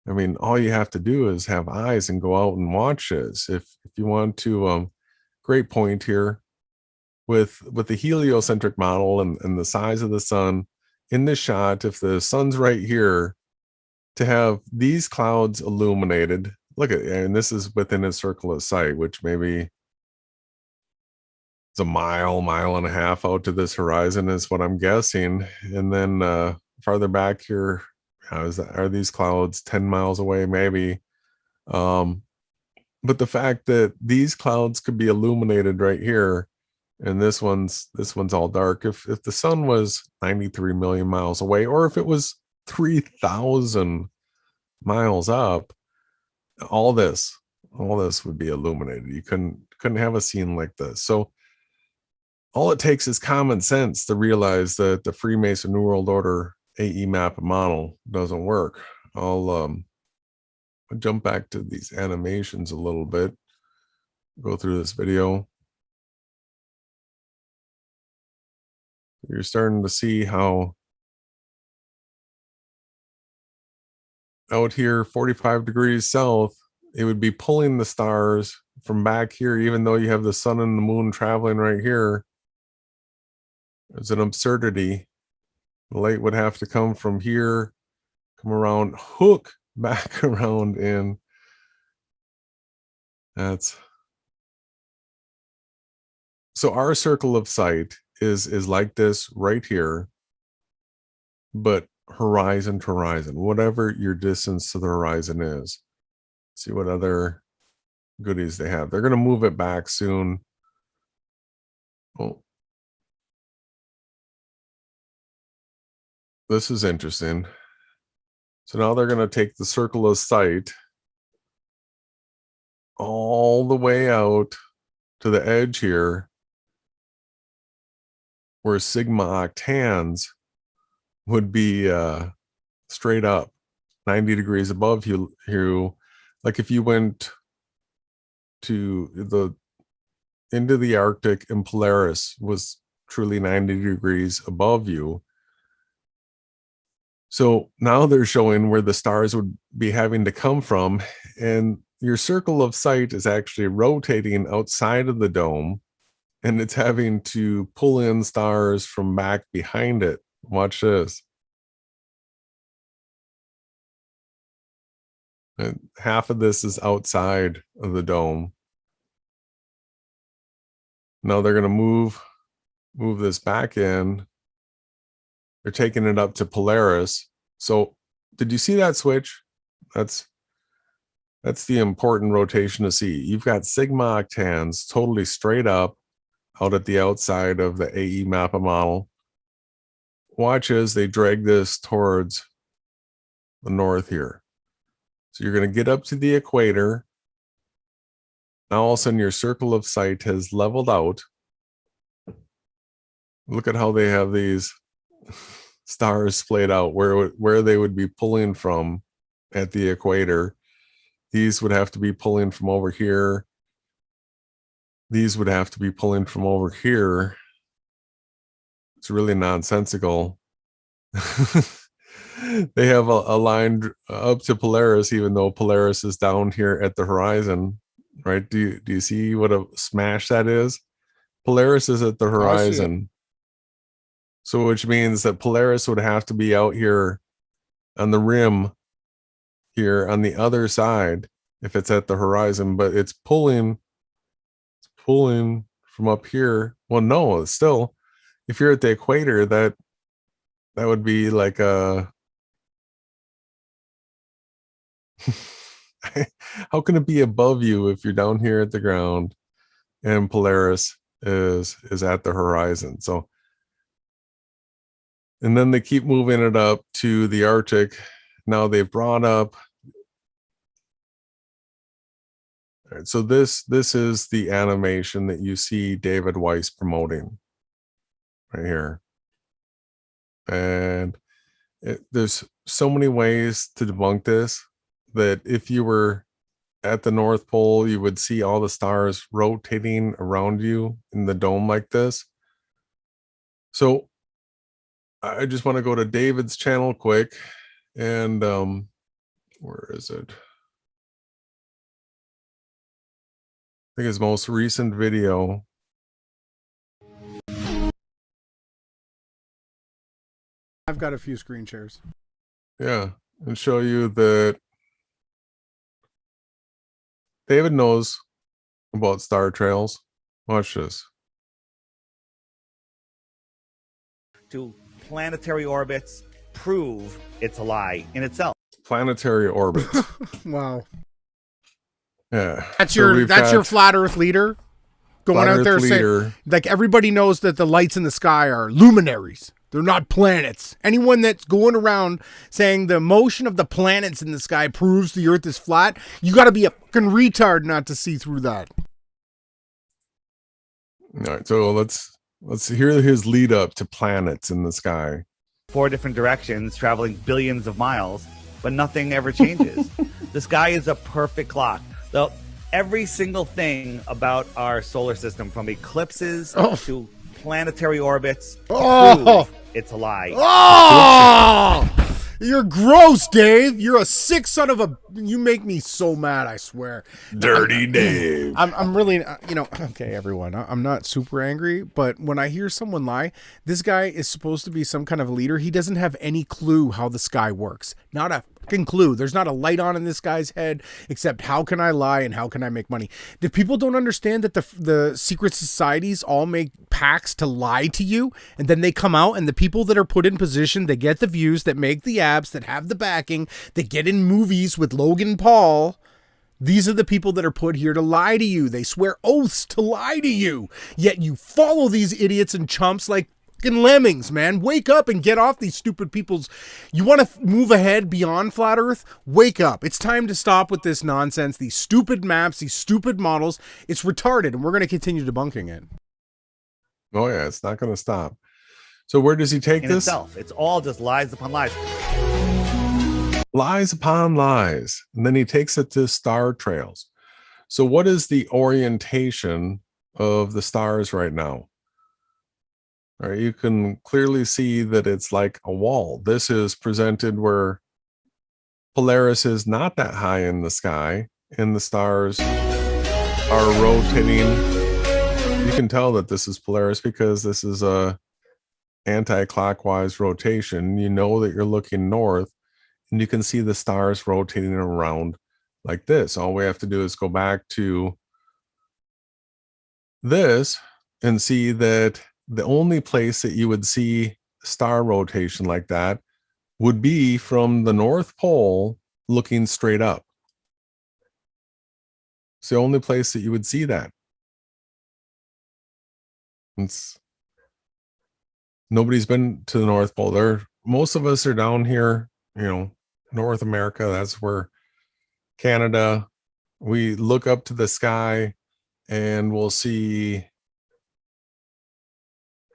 I mean, all you have to do is have eyes and go out and watch this. If you want to, great point here. With the heliocentric model and the size of the sun in this shot, if the sun's right here, to have these clouds illuminated, look at, and this is within a circle of sight, which maybe it's a mile and a half out to this horizon is what I'm guessing. And then farther back here, are these clouds 10 miles away? Maybe. But the fact that these clouds could be illuminated right here, and this one's all dark. If the sun was 93 million miles away, or if it was 3,000 miles up, all this would be illuminated. You couldn't have a scene like this. So all it takes is common sense to realize that the Freemason New World Order AE map model doesn't work. I'll jump back to these animations a little bit, go through this video. You're starting to see how out here 45 degrees south, it would be pulling the stars from back here, even though you have the sun and the moon traveling right here. It's an absurdity. The light would have to come from here, come around, hook back around in. That's so our circle of sight is like this right here, but horizon to horizon, whatever your distance to the horizon is. See what other goodies they have. They're going to move it back soon. Oh, this is interesting. So now they're going to take the circle of sight all the way out to the edge here, where sigma octans would be straight up, 90 degrees above you. Like if you went to into the Arctic and Polaris was truly 90 degrees above you. So now they're showing where the stars would be having to come from, and your circle of sight is actually rotating outside of the dome, and it's having to pull in stars from back behind it. Watch this. And half of this is outside of the dome. Now they're going to move this back in. They're taking it up to Polaris. So did you see that switch? That's the important rotation to see. You've got sigma octans totally straight up out at the outside of the AE mappa model. Watch as they drag this towards the north here. So you're going to get up to the equator. Now all of a sudden your circle of sight has leveled out. Look at how they have these stars splayed out where they would be pulling from at the equator. These would have to be pulling from over here. These would have to be pulling from over here. It's really nonsensical. They have a line up to Polaris, even though Polaris is down here at the horizon, right? Do you see what a smash that is? Polaris is at the horizon. So which means that Polaris would have to be out here on the rim here on the other side if it's at the horizon, but it's pulling from up here. Well, no, it's still, if you're at the equator, that would be like a how can it be above you if you're down here at the ground and Polaris is at the horizon? So, and then they keep moving it up to the Arctic. Now they've brought up. All right, so this is the animation that you see David Weiss promoting right here. And there's so many ways to debunk this, that if you were at the North Pole, you would see all the stars rotating around you in the dome like this. So I just want to go to David's channel quick, and where is it? I think his most recent video. I've got a few screen shares. Yeah, and show you that David knows about star trails. Watch this. To planetary orbits prove it's a lie in itself. Planetary orbits. Wow. Yeah. That's your flat Earth leader going out there saying, like, everybody knows that the lights in the sky are luminaries. They're not planets. Anyone that's going around saying the motion of the planets in the sky proves the Earth is flat, you got to be a fucking retard not to see through that. All right, so let's hear his lead up to planets in the sky. 4 different directions, traveling billions of miles, but nothing ever changes. The sky is a perfect clock. Though every single thing about our solar system, from eclipses to planetary orbits, prove it's a lie. Oh, you're gross, Dave. You're a sick son of a. You make me so mad, I swear. Dirty Dave. I'm really, okay, everyone. I'm not super angry, but when I hear someone lie, this guy is supposed to be some kind of leader. He doesn't have any clue how the sky works. Not a fucking clue. There's not a light on in this guy's head except how can I lie and how can I make money. The people don't understand that the secret societies all make pacts to lie to you, and then they come out, and the people that are put in position, that get the views, that make the abs, that have the backing, that get in movies with Logan Paul. These are the people that are put here to lie to you. They swear oaths to lie to you. Yet you follow these idiots and chumps like fucking lemmings, man. Wake up and get off these stupid people's. You want to move ahead beyond flat Earth? Wake up. It's time to stop with this nonsense, these stupid maps, these stupid models. It's retarded, and we're going to continue debunking it. Oh yeah, it's not going to stop. So where does he take in this? Itself. It's all just lies upon lies. lies upon lies. And then he takes it to star trails. So what is the orientation of the stars right now? All right, you can clearly see that it's like a wall. This is presented where Polaris is not that high in the sky, and the stars are rotating. You can tell that this is Polaris because this is a anti-clockwise rotation. You know that you're looking north, and you can see the stars rotating around like this. All we have to do is go back to this and see that the only place that you would see star rotation like that would be from the North Pole looking straight up. It's the only place that you would see that. Nobody's been to the North Pole. Most of us are down here, North America. That's where Canada. We look up to the sky and we'll see,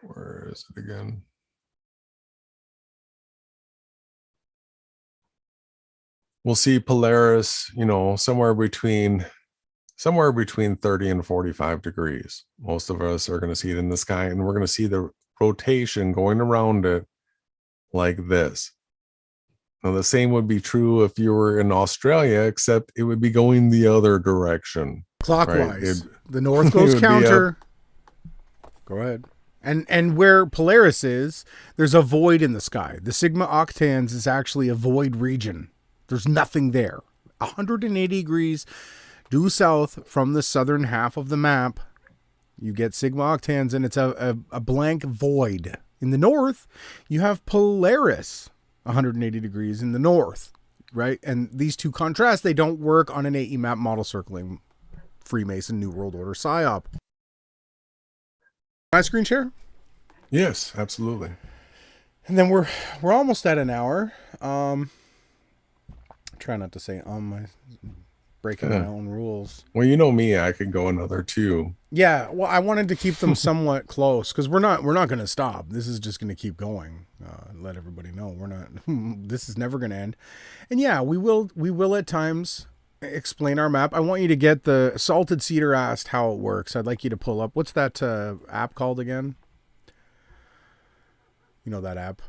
where is it again? We'll see Polaris, somewhere between 30 and 45 degrees. Most of us are going to see it in the sky, and we're going to see the rotation going around it like this. Now, the same would be true if you were in Australia, except it would be going the other direction. Clockwise. Right? The north goes counter. Go ahead. And where Polaris is, there's a void in the sky. The Sigma Octans is actually a void region. There's nothing there. 180 degrees due south from the southern half of the map, you get Sigma Octans, and it's a blank void. In the north, you have Polaris, 180 degrees in the north, right? And these two contrast. They don't work on an AE map model circling Freemason New World Order PSYOP. My screen share? Yes, absolutely. And then we're almost at an hour. Try not to say my breaking my own rules. Well, you know me, I could go another 2. Yeah, well, I wanted to keep them somewhat close because we're not going to stop. This is just going to keep going. Let everybody know we're not. This is never going to end. And yeah, we will at times explain our map. I want you to get the Salted Cedar asked how it works. I'd like you to pull up. What's that app called again? You know that app?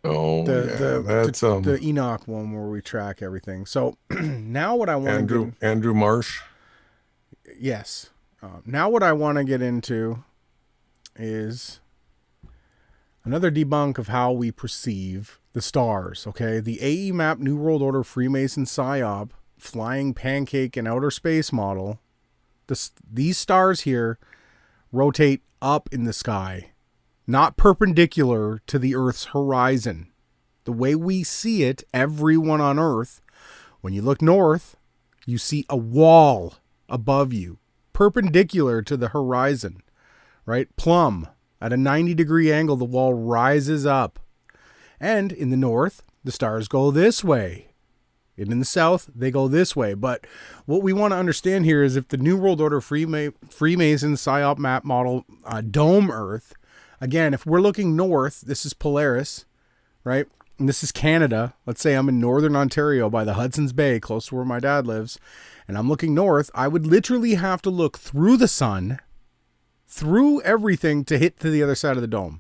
Oh, that's the Enoch one where we track everything. So now what I want to Andrew Marsh. Yes. Now what I want to get into is another debunk of how we perceive the stars. Okay, the AE map New World Order Freemason PSYOP flying pancake and outer space model. These stars here rotate up in the sky, not perpendicular to the Earth's horizon. The way we see it, everyone on Earth, when you look north, you see a wall above you, perpendicular to the horizon, right? Plumb. At a 90-degree angle, the wall rises up. And in the north, the stars go this way. And in the south, they go this way. But what we want to understand here is if the New World Order Freemason PSYOP map model dome Earth, again, if we're looking north, this is Polaris, right? And this is Canada. Let's say I'm in northern Ontario by the Hudson's Bay, close to where my dad lives, and I'm looking north. I would literally have to look through the sun, through everything to hit to the other side of the dome.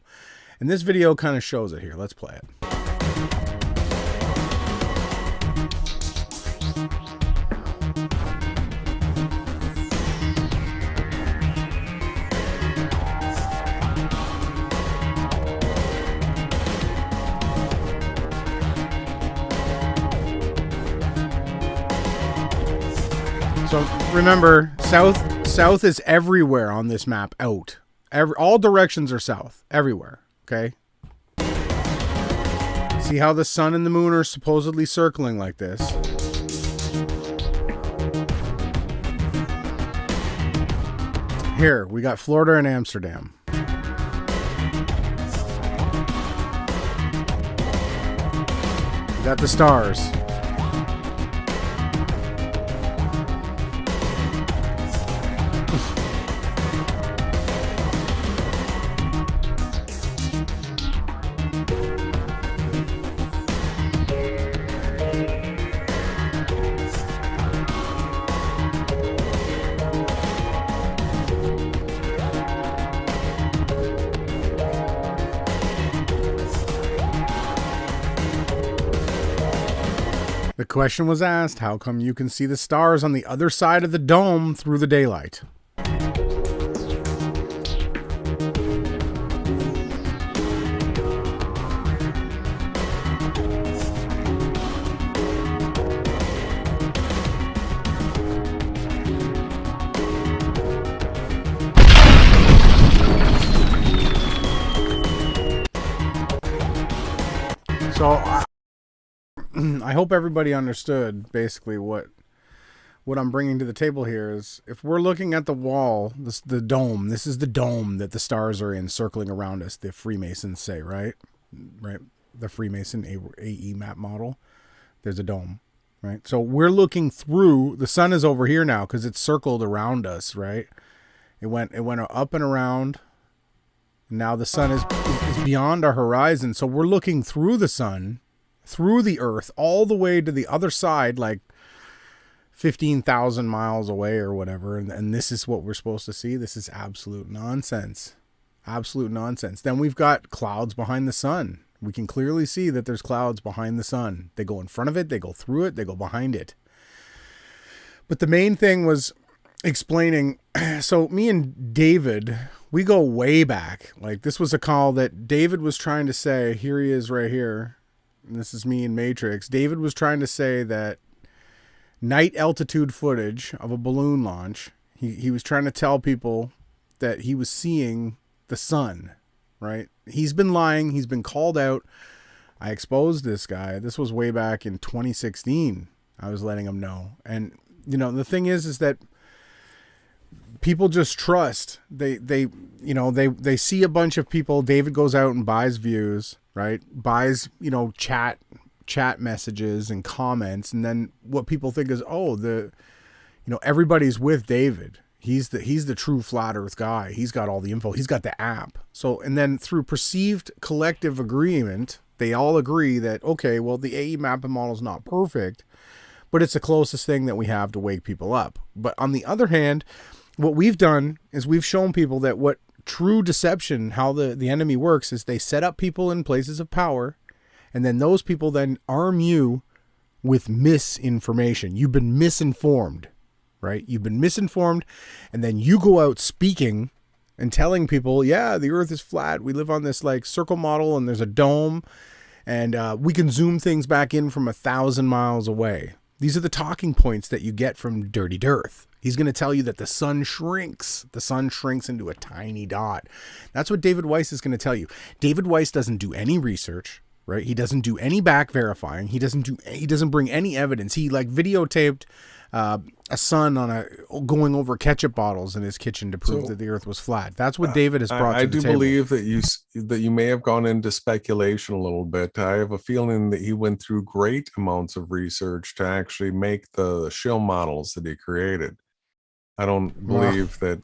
And this video kind of shows it here. Let's play it. So remember, south is everywhere on this map out. All directions are south, everywhere, okay? See how the sun and the moon are supposedly circling like this? Here, we got Florida and Amsterdam. We got the stars. question was asked, how come you can see the stars on the other side of the dome through the daylight? So I hope everybody understood basically what I'm bringing to the table here is, if we're looking at the wall, the dome, this is the dome that the stars are in circling around us, the Freemasons say, right? Right. The Freemason AE map model. There's a dome, right? So we're looking through, the sun is over here now because it's circled around us, right? It went up and around. Now the sun is beyond our horizon. So we're looking through the sun, through the earth, all the way to the other side, like 15,000 miles away or whatever. And this is what we're supposed to see. This is absolute nonsense. Absolute nonsense. Then we've got clouds behind the sun. We can clearly see that there's clouds behind the sun. They go in front of it, they go through it, they go behind it. But the main thing was explaining, so me and David, we go way back. Like, this was a call that David was trying to say, here he is right here, and this is me in Matrix. David was trying to say that night altitude footage of a balloon launch, he was trying to tell people that he was seeing the sun, right? He's been lying. He's been called out. I exposed this guy. This was way back in 2016. I was letting him know. And, you know, the thing is that people just trust. They see a bunch of people. David goes out and buys views, right? Buys, you know, chat messages and comments. And then what people think is, everybody's with David. He's the true flat earth guy. He's got all the info. He's got the app. So, and then through perceived collective agreement, they all agree that, okay, well, the AE mapping model is not perfect, but it's the closest thing that we have to wake people up. But on the other hand, what we've done is we've shown people that what true deception, how the enemy works, is they set up people in places of power, and then those people then arm you with misinformation. You've been misinformed, right? You've been misinformed, and then you go out speaking and telling people, yeah, the earth is flat. We live on this like circle model, and there's a dome, and we can zoom things back in from 1,000 miles away. These are the talking points that you get from Dirty Dearth. He's going to tell you that the sun shrinks. The sun shrinks into a tiny dot. That's what David Weiss is going to tell you. David Weiss doesn't do any research, right? He doesn't do any back verifying. He doesn't bring any evidence. He like videotaped a son going over ketchup bottles in his kitchen to prove that the earth was flat. That's what David has brought to the table. I do believe that you may have gone into speculation a little bit. I have a feeling that he went through great amounts of research to actually make the SHILL models that he created. I don't believe that.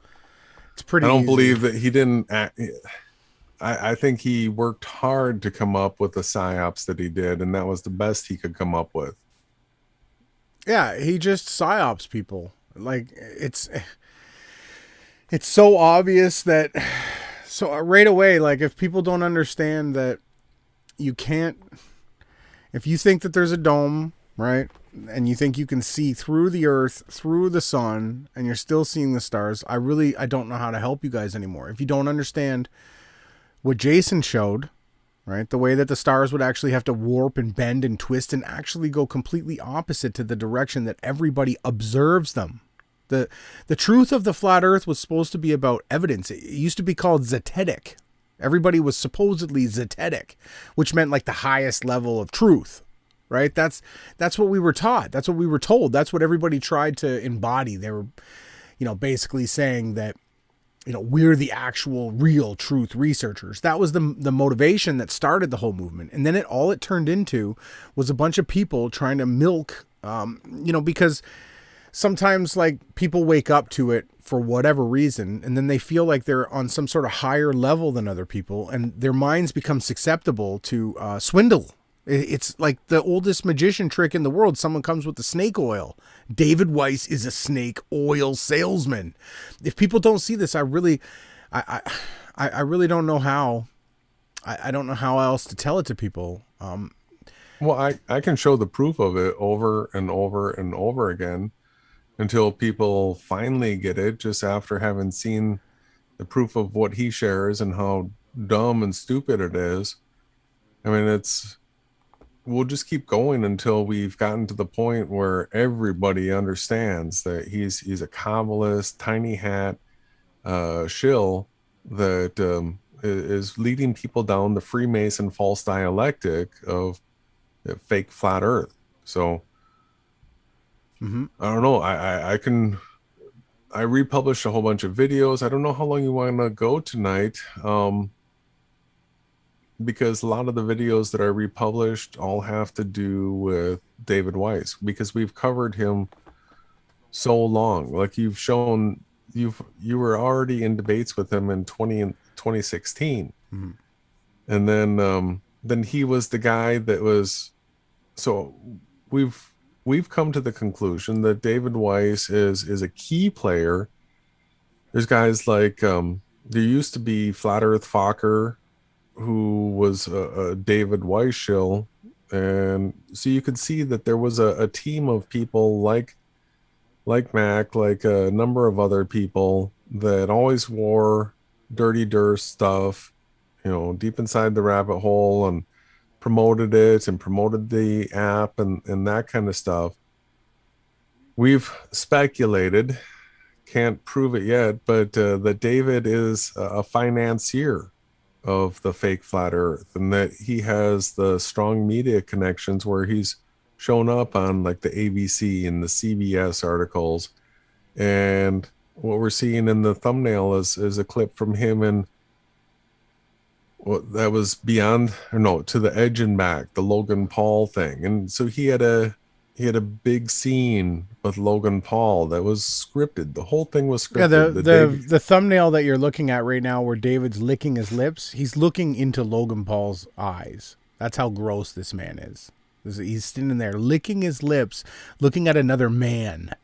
It's pretty. I don't easy. believe that he didn't. I think he worked hard to come up with the psyops that he did, and that was the best he could come up with. Yeah, he just psyops people. Like, it's so obvious that, so right away, like, if people don't understand that you can't, if you think that there's a dome, right, and you think you can see through the earth, through the sun, and you're still seeing the stars, I don't know how to help you guys anymore. If you don't understand what Jason showed, right, the way that the stars would actually have to warp and bend and twist and actually go completely opposite to the direction that everybody observes them. The truth of the flat earth was supposed to be about evidence. It used to be called zetetic. Everybody was supposedly zetetic, which meant like the highest level of truth, right? That's what we were taught. That's what we were told. That's what everybody tried to embody. They were, basically saying that, we're the actual real truth researchers. That was the motivation that started the whole movement. And then all it turned into was a bunch of people trying to milk, because sometimes like people wake up to it for whatever reason, and then they feel like they're on some sort of higher level than other people, and their minds become susceptible to swindle. It's like the oldest magician trick in the world. Someone comes with the snake oil. David Weiss is a snake oil salesman. If people don't see this, I really don't know how. I don't know how else to tell it to people. Well, Well, I can show the proof of it over and over and over again until people finally get it, just after having seen the proof of what he shares and how dumb and stupid it is. I mean, we'll just keep going until we've gotten to the point where everybody understands that he's a Kabbalist, tiny hat, shill that is leading people down the Freemason false dialectic of fake flat Earth. So I don't know. I republished a whole bunch of videos. I don't know how long you want to go tonight, because a lot of the videos that I republished all have to do with David Weiss, because we've covered him so long. Like you've shown, you were already in debates with him in 2016, and then he was the guy that was. So we've come to the conclusion that David Weiss is a key player. There's guys like there used to be Flat Earth Fokker, who was a David Weiss shill, and so you could see that there was a team of people like Mac, like a number of other people that always wore dirty dirt stuff, deep inside the rabbit hole, and promoted it and promoted the app and that kind of stuff. We've speculated, can't prove it yet, but that David is a financier of the fake flat Earth, and that he has the strong media connections where he's shown up on like the ABC and the CBS articles. And what we're seeing in the thumbnail is a clip from him in that was to the Edge and Back, the Logan Paul thing. And so he had a big scene with Logan Paul that was scripted. The whole thing was scripted. Yeah, the thumbnail that you're looking at right now, where David's licking his lips, he's looking into Logan Paul's eyes. That's how gross this man is. He's standing there licking his lips, looking at another man.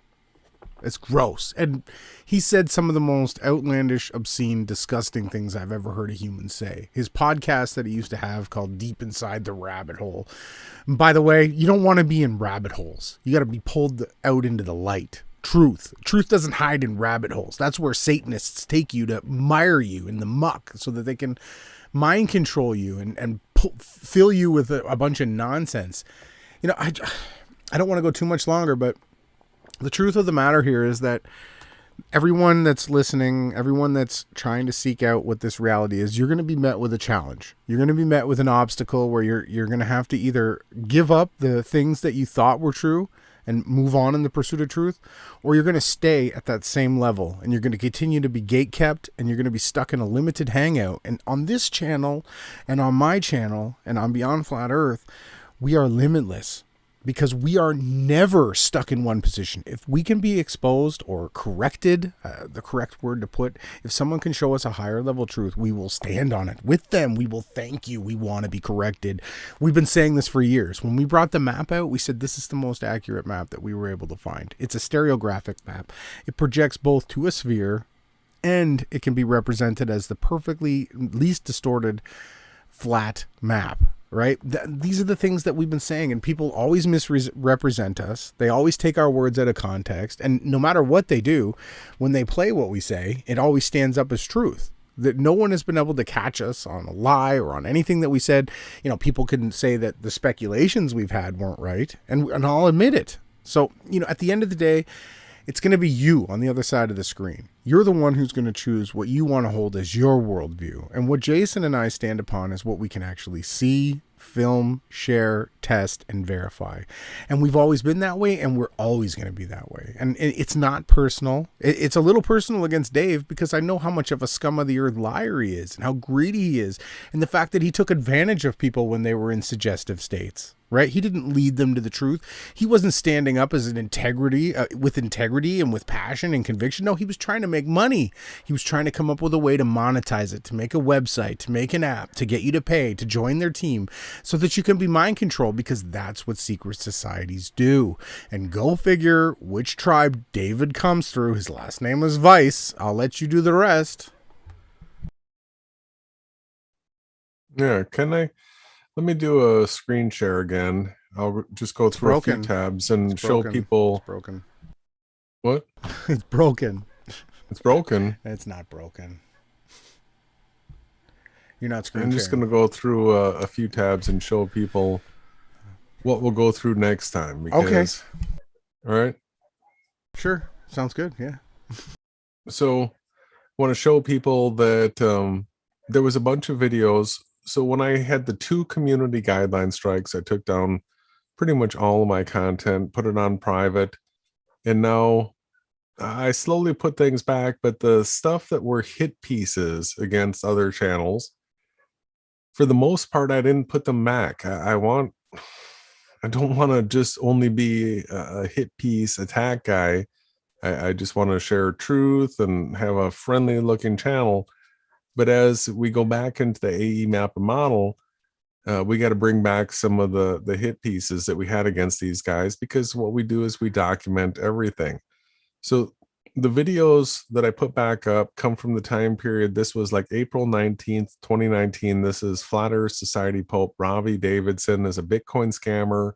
It's gross. And he said some of the most outlandish, obscene, disgusting things I've ever heard a human say. His podcast that he used to have called Deep Inside the Rabbit Hole. And by the way, you don't want to be in rabbit holes. You got to be pulled out into the light. Truth doesn't hide in rabbit holes. That's where Satanists take you to mire you in the muck so that they can mind control you and fill you with a bunch of nonsense. I don't want to go too much longer, but the truth of the matter here is that everyone that's listening, everyone that's trying to seek out what this reality is, you're going to be met with a challenge. You're going to be met with an obstacle where you're going to have to either give up the things that you thought were true and move on in the pursuit of truth, or you're going to stay at that same level and you're going to continue to be gatekept, and you're going to be stuck in a limited hangout. And on this channel and on my channel and on Beyond Flat Earth, we are limitless. Because we are never stuck in one position. If we can be exposed or corrected, the correct word to put, if someone can show us a higher level truth, we will stand on it with them. We will thank you. We want to be corrected. We've been saying this for years. When we brought the map out, we said this is the most accurate map that we were able to find. It's a stereographic map. It projects both to a sphere, and it can be represented as the perfectly least distorted flat map. Right? These are the things that we've been saying, and people always misrepresent us. They always take our words out of context, and no matter what they do, when they play what we say, it always stands up as truth. That no one has been able to catch us on a lie or on anything that we said. People can say that the speculations we've had weren't right, and I'll admit it. So, at the end of the day, it's going to be you on the other side of the screen. You're the one who's going to choose what you want to hold as your worldview. And what Jason and I stand upon is what we can actually see, film, share, test, and verify. And we've always been that way, and we're always going to be that way. And it's not personal. It's a little personal against Dave, because I know how much of a scum of the earth liar he is, and how greedy he is, and the fact that he took advantage of people when they were in suggestive states. Right? He didn't lead them to the truth. He wasn't standing up as with integrity and with passion and conviction. No, he was trying to make money. He was trying to come up with a way to monetize it, to make a website, to make an app, to get you to pay, to join their team, so that you can be mind controlled, because that's what secret societies do. And go figure which tribe David comes through. His last name is Weiss. I'll let you do the rest. Yeah, can I Let me do a screen share again. I'll just go through a few broken. tabs and It's show broken. people. It's broken. What? It's broken. It's broken. It's not broken. You're not screen I'm just sharing. going to go through a few tabs and show people what we'll go through next time. Because, all right. Sure. Sounds good. Yeah. So, I want to show people that there was a bunch of videos. So when I had the 2 community guideline strikes, I took down pretty much all of my content, put it on private, and now I slowly put things back. But the stuff that were hit pieces against other channels, for the most part, I didn't put them back. I don't want to just only be a hit piece attack guy. I just want to share truth and have a friendly looking channel. But as we go back into the AE map and model, we got to bring back some of the hit pieces that we had against these guys, because what we do is we document everything. So the videos that I put back up come from the time period. This was like April 19th, 2019. This is Flat Earth Society Pope Robbie Davidson as a Bitcoin scammer,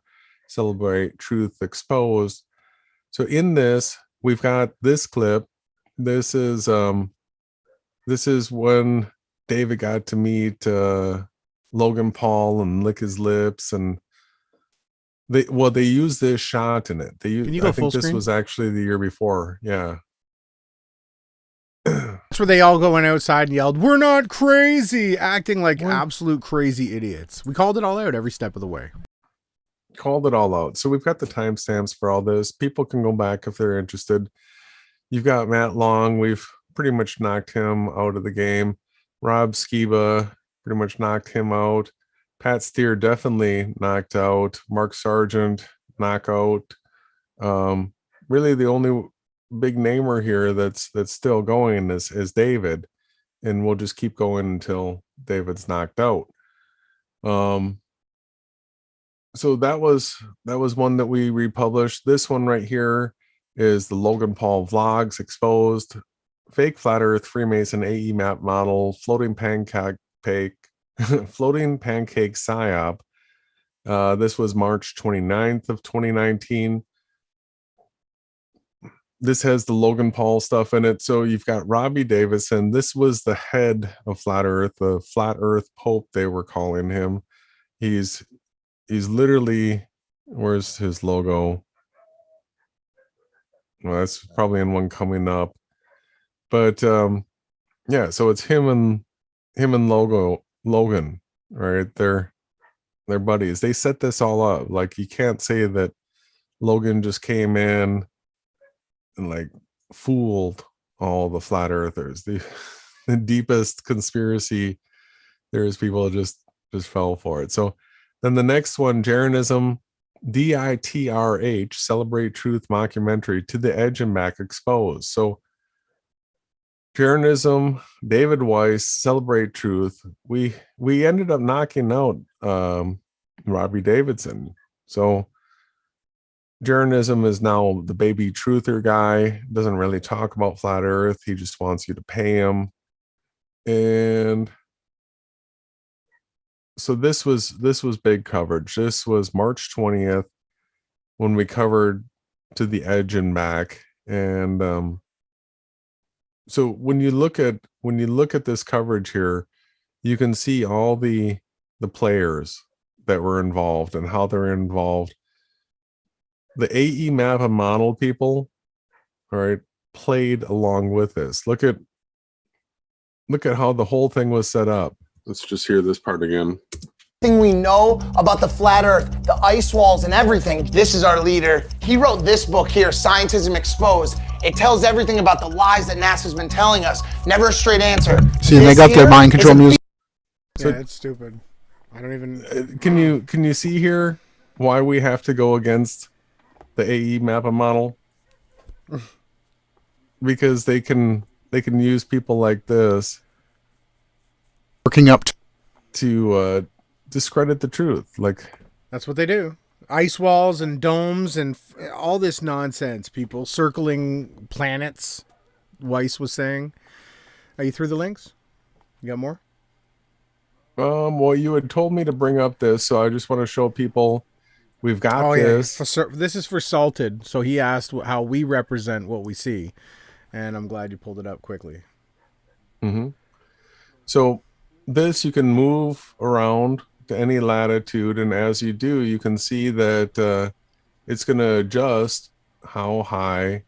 Celebrate Truth Exposed. So in this, we've got this clip. This is when David got to meet Logan Paul and lick his lips, and they used this shot in it. Can you go I think full this screen? was actually the year before. Yeah. That's where they all go went outside and yelled, "We're not crazy," acting like absolute crazy idiots. We called it all out every step of the way. Called it all out. So we've got the timestamps for all this. People can go back if they're interested. You've got Matt Long. We've pretty much knocked him out of the game. Rob Skiba pretty much knocked him out. Pat Steer definitely knocked out. Mark Sargent knockout. Really the only big namer here that's still going is David, and we'll just keep going until David's knocked out. So that was one that we republished. This one right here is the Logan Paul vlogs exposed, fake flat earth Freemason AE map model, floating pancake psyop. This was March 29th of 2019. This has the Logan Paul stuff in it. So you've got Robbie Davison. This was the head of Flat Earth, the Flat Earth Pope, they were calling him. He's literally, where's his logo? Well, that's probably in one coming up. But yeah, so it's him and Logan, right? They're buddies. They set this all up. Like, you can't say that Logan just came in and like fooled all the flat earthers. The deepest conspiracy there's, people just fell for it. So then the next one, Jeranism, DITRH, Celebrate Truth mockumentary, To the Edge and Back exposed. So Jeranism, David Weiss, Celebrate Truth. We ended up knocking out Robbie Davidson. So Jeranism is now the baby truther guy, doesn't really talk about flat earth. He just wants you to pay him. And so this was big coverage. This was March 20th when we covered To the Edge and Back. And so when you look at this coverage here, you can see all the players that were involved and how they're involved. The AE map and model people, all right, played along with this. Look at how the whole thing was set up. Let's just hear this part again. Thing we know about the flat earth, the ice walls and everything. This is our leader. He wrote this book here, Scientism Exposed. It tells everything about the lies that NASA's been telling us. Never a straight answer. See, they got their mind control music. So, yeah, it's stupid. I don't even. Can you see here why we have to go against the AE map and model? Because they can use people like this working up to discredit the truth. Like, that's what they do. Ice walls and domes and all this nonsense. People circling planets. Weiss was saying. Are you through the links? You got more? Well, you had told me to bring up this, so I just want to show people we've got this. This is for Salted. So he asked how we represent what we see, and I'm glad you pulled it up quickly. Mm-hmm. So this you can move around to any latitude, and as you do, you can see that it's going to adjust how high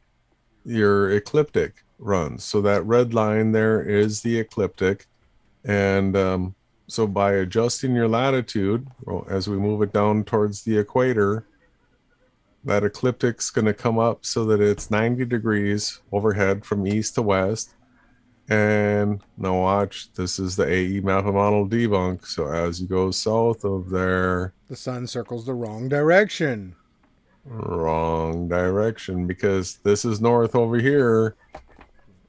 your ecliptic runs. So that red line there is the ecliptic, and so by adjusting your latitude, well, as we move it down towards the equator, that ecliptic's going to come up so that it's 90 degrees overhead from east to west. And now watch, this is the AE map and model debunk. So as you go south of there, the sun circles the wrong direction. Wrong direction, because this is north over here.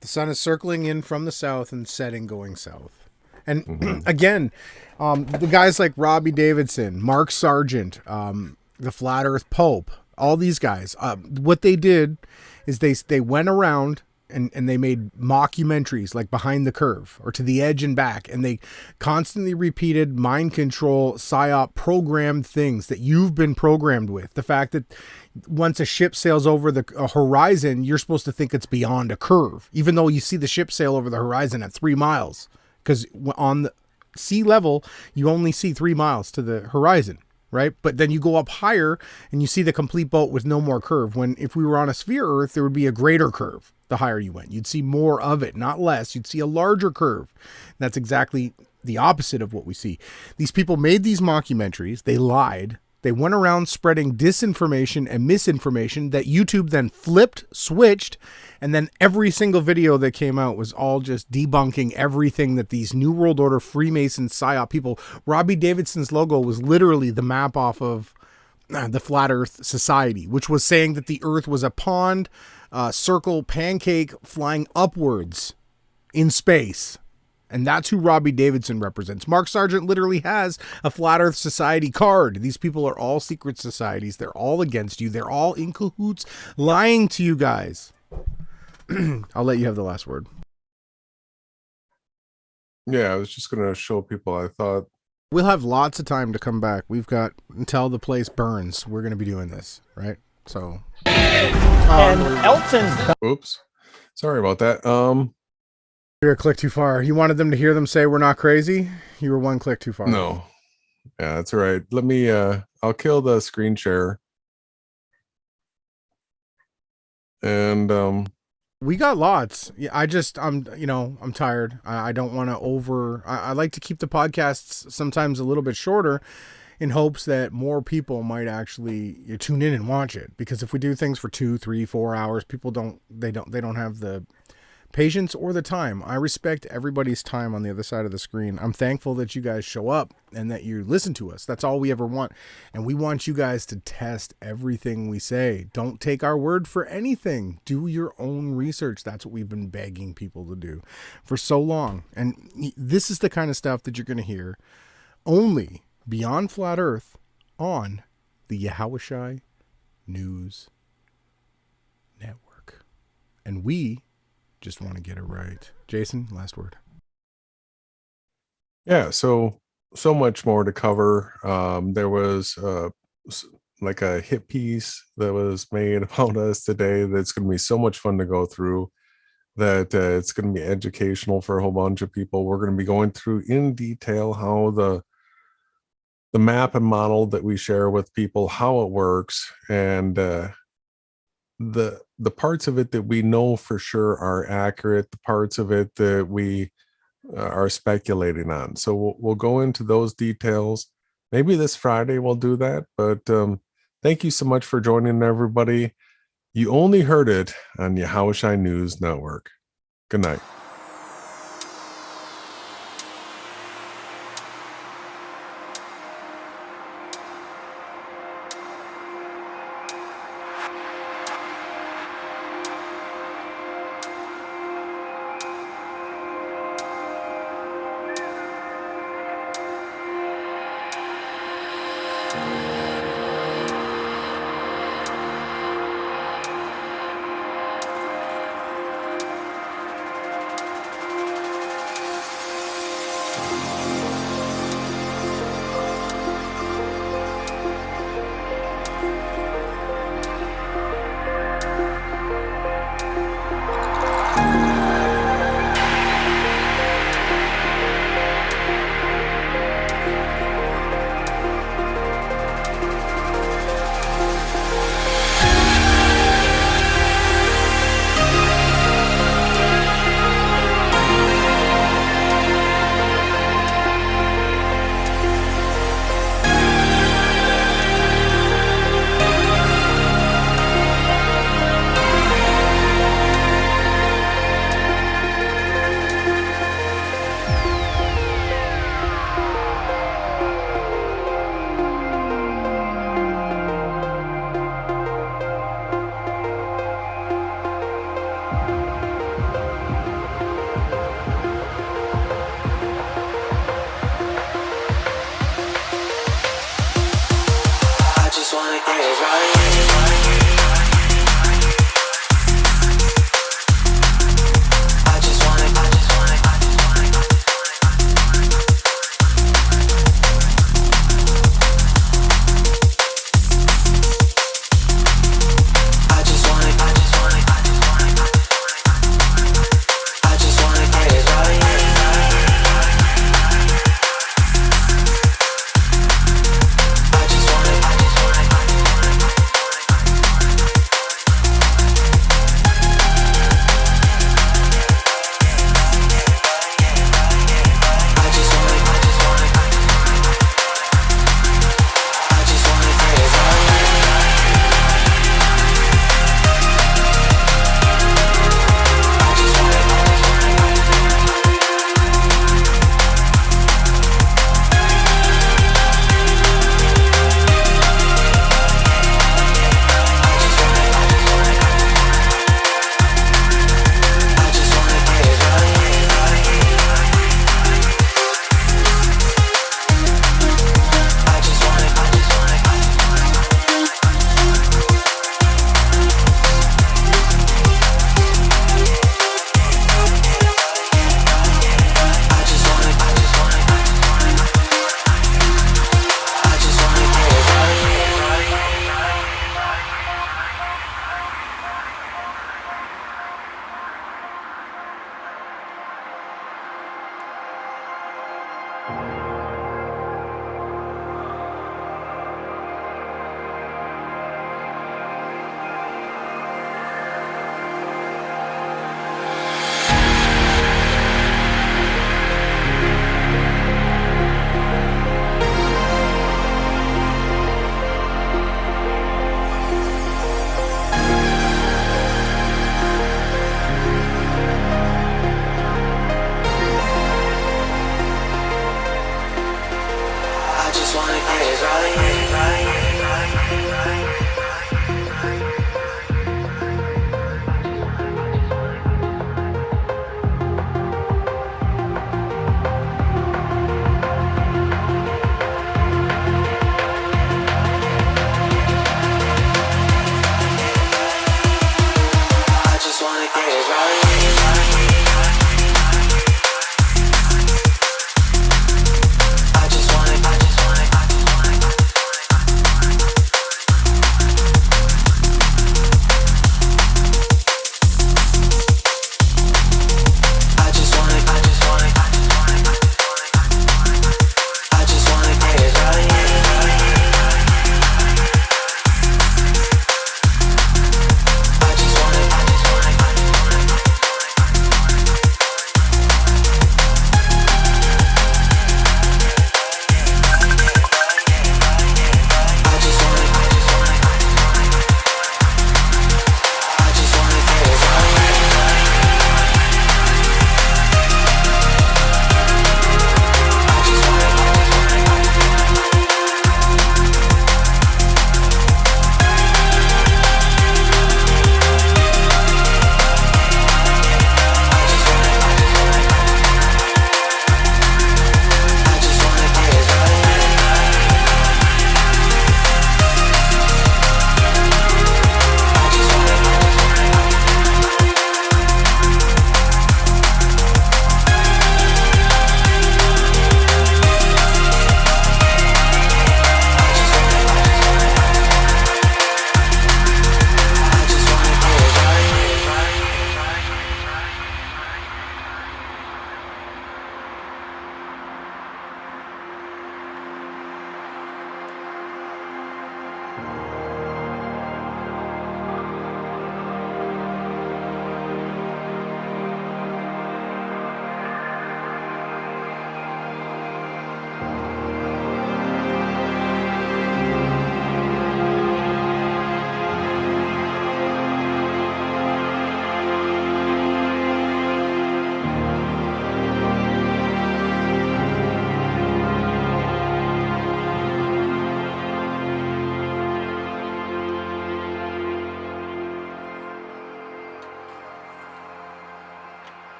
The sun is circling in from the south and setting going south. And again, the guys like Robbie Davidson, Mark Sargent, the Flat Earth Pope, all these guys, what they did is they went around and they made mockumentaries like Behind the Curve or To the Edge and Back, and they constantly repeated mind control, psyop, programmed things that you've been programmed with. The fact that once a ship sails over the horizon, you're supposed to think it's beyond a curve, even though you see the ship sail over the horizon at 3 miles. Because on the sea level, you only see 3 miles to the horizon, right? But then you go up higher and you see the complete boat with no more curve. When if we were on a sphere Earth, there would be a greater curve the higher you went. You'd see more of it, not less. You'd see a larger curve. That's exactly the opposite of what we see. These people made these mockumentaries. They lied. They went around spreading disinformation and misinformation that YouTube then flipped, switched, and then every single video that came out was all just debunking everything that these New World Order Freemason psyop people. Robbie Davidson's logo was literally the map off of the Flat Earth Society, which was saying that the Earth was a pond, circle, pancake flying upwards in space. And that's who Robbie Davidson represents. Mark Sargent literally has a Flat Earth Society card. These people are all secret societies. They're all against you. They're all in cahoots, lying to you guys. I'll let you have the last word. Yeah, I was just going to show people, I thought. We'll have lots of time to come back. We've got until the place burns. We're going to be doing this, right? So. And Elton's. Oops. Sorry about that. You're a click too far. You wanted them to hear them say we're not crazy? You were one click too far. No. Yeah, that's all right. Let me, I'll kill the screen share. And, we got lots. Yeah, I'm tired. I don't want to I like to keep the podcasts sometimes a little bit shorter in hopes that more people might actually tune in and watch it. Because if we do things for 2, 3, 4 hours, people don't have the patience or the time. I respect everybody's time on the other side of the screen. I'm thankful that you guys show up and that you listen to us. That's all we ever want. And we want you guys to test everything we say. Don't take our word for anything. Do your own research. That's what we've been begging people to do for so long. And this is the kind of stuff that you're going to hear only Beyond Flat Earth on the Yahawahashai News Network. And we just want to get it right. Jason, last word. Yeah, so much more to cover. There was like a hit piece that was made about us today that's going to be so much fun to go through, that it's going to be educational for a whole bunch of people. We're going to be going through in detail how the map and model that we share with people, how it works, and the parts of it that we know for sure are accurate, the parts of it that we are speculating on. So we'll go into those details. Maybe this Friday we'll do that. But thank you so much for joining, everybody. You only heard it on Yahawahashai News Network. Good night.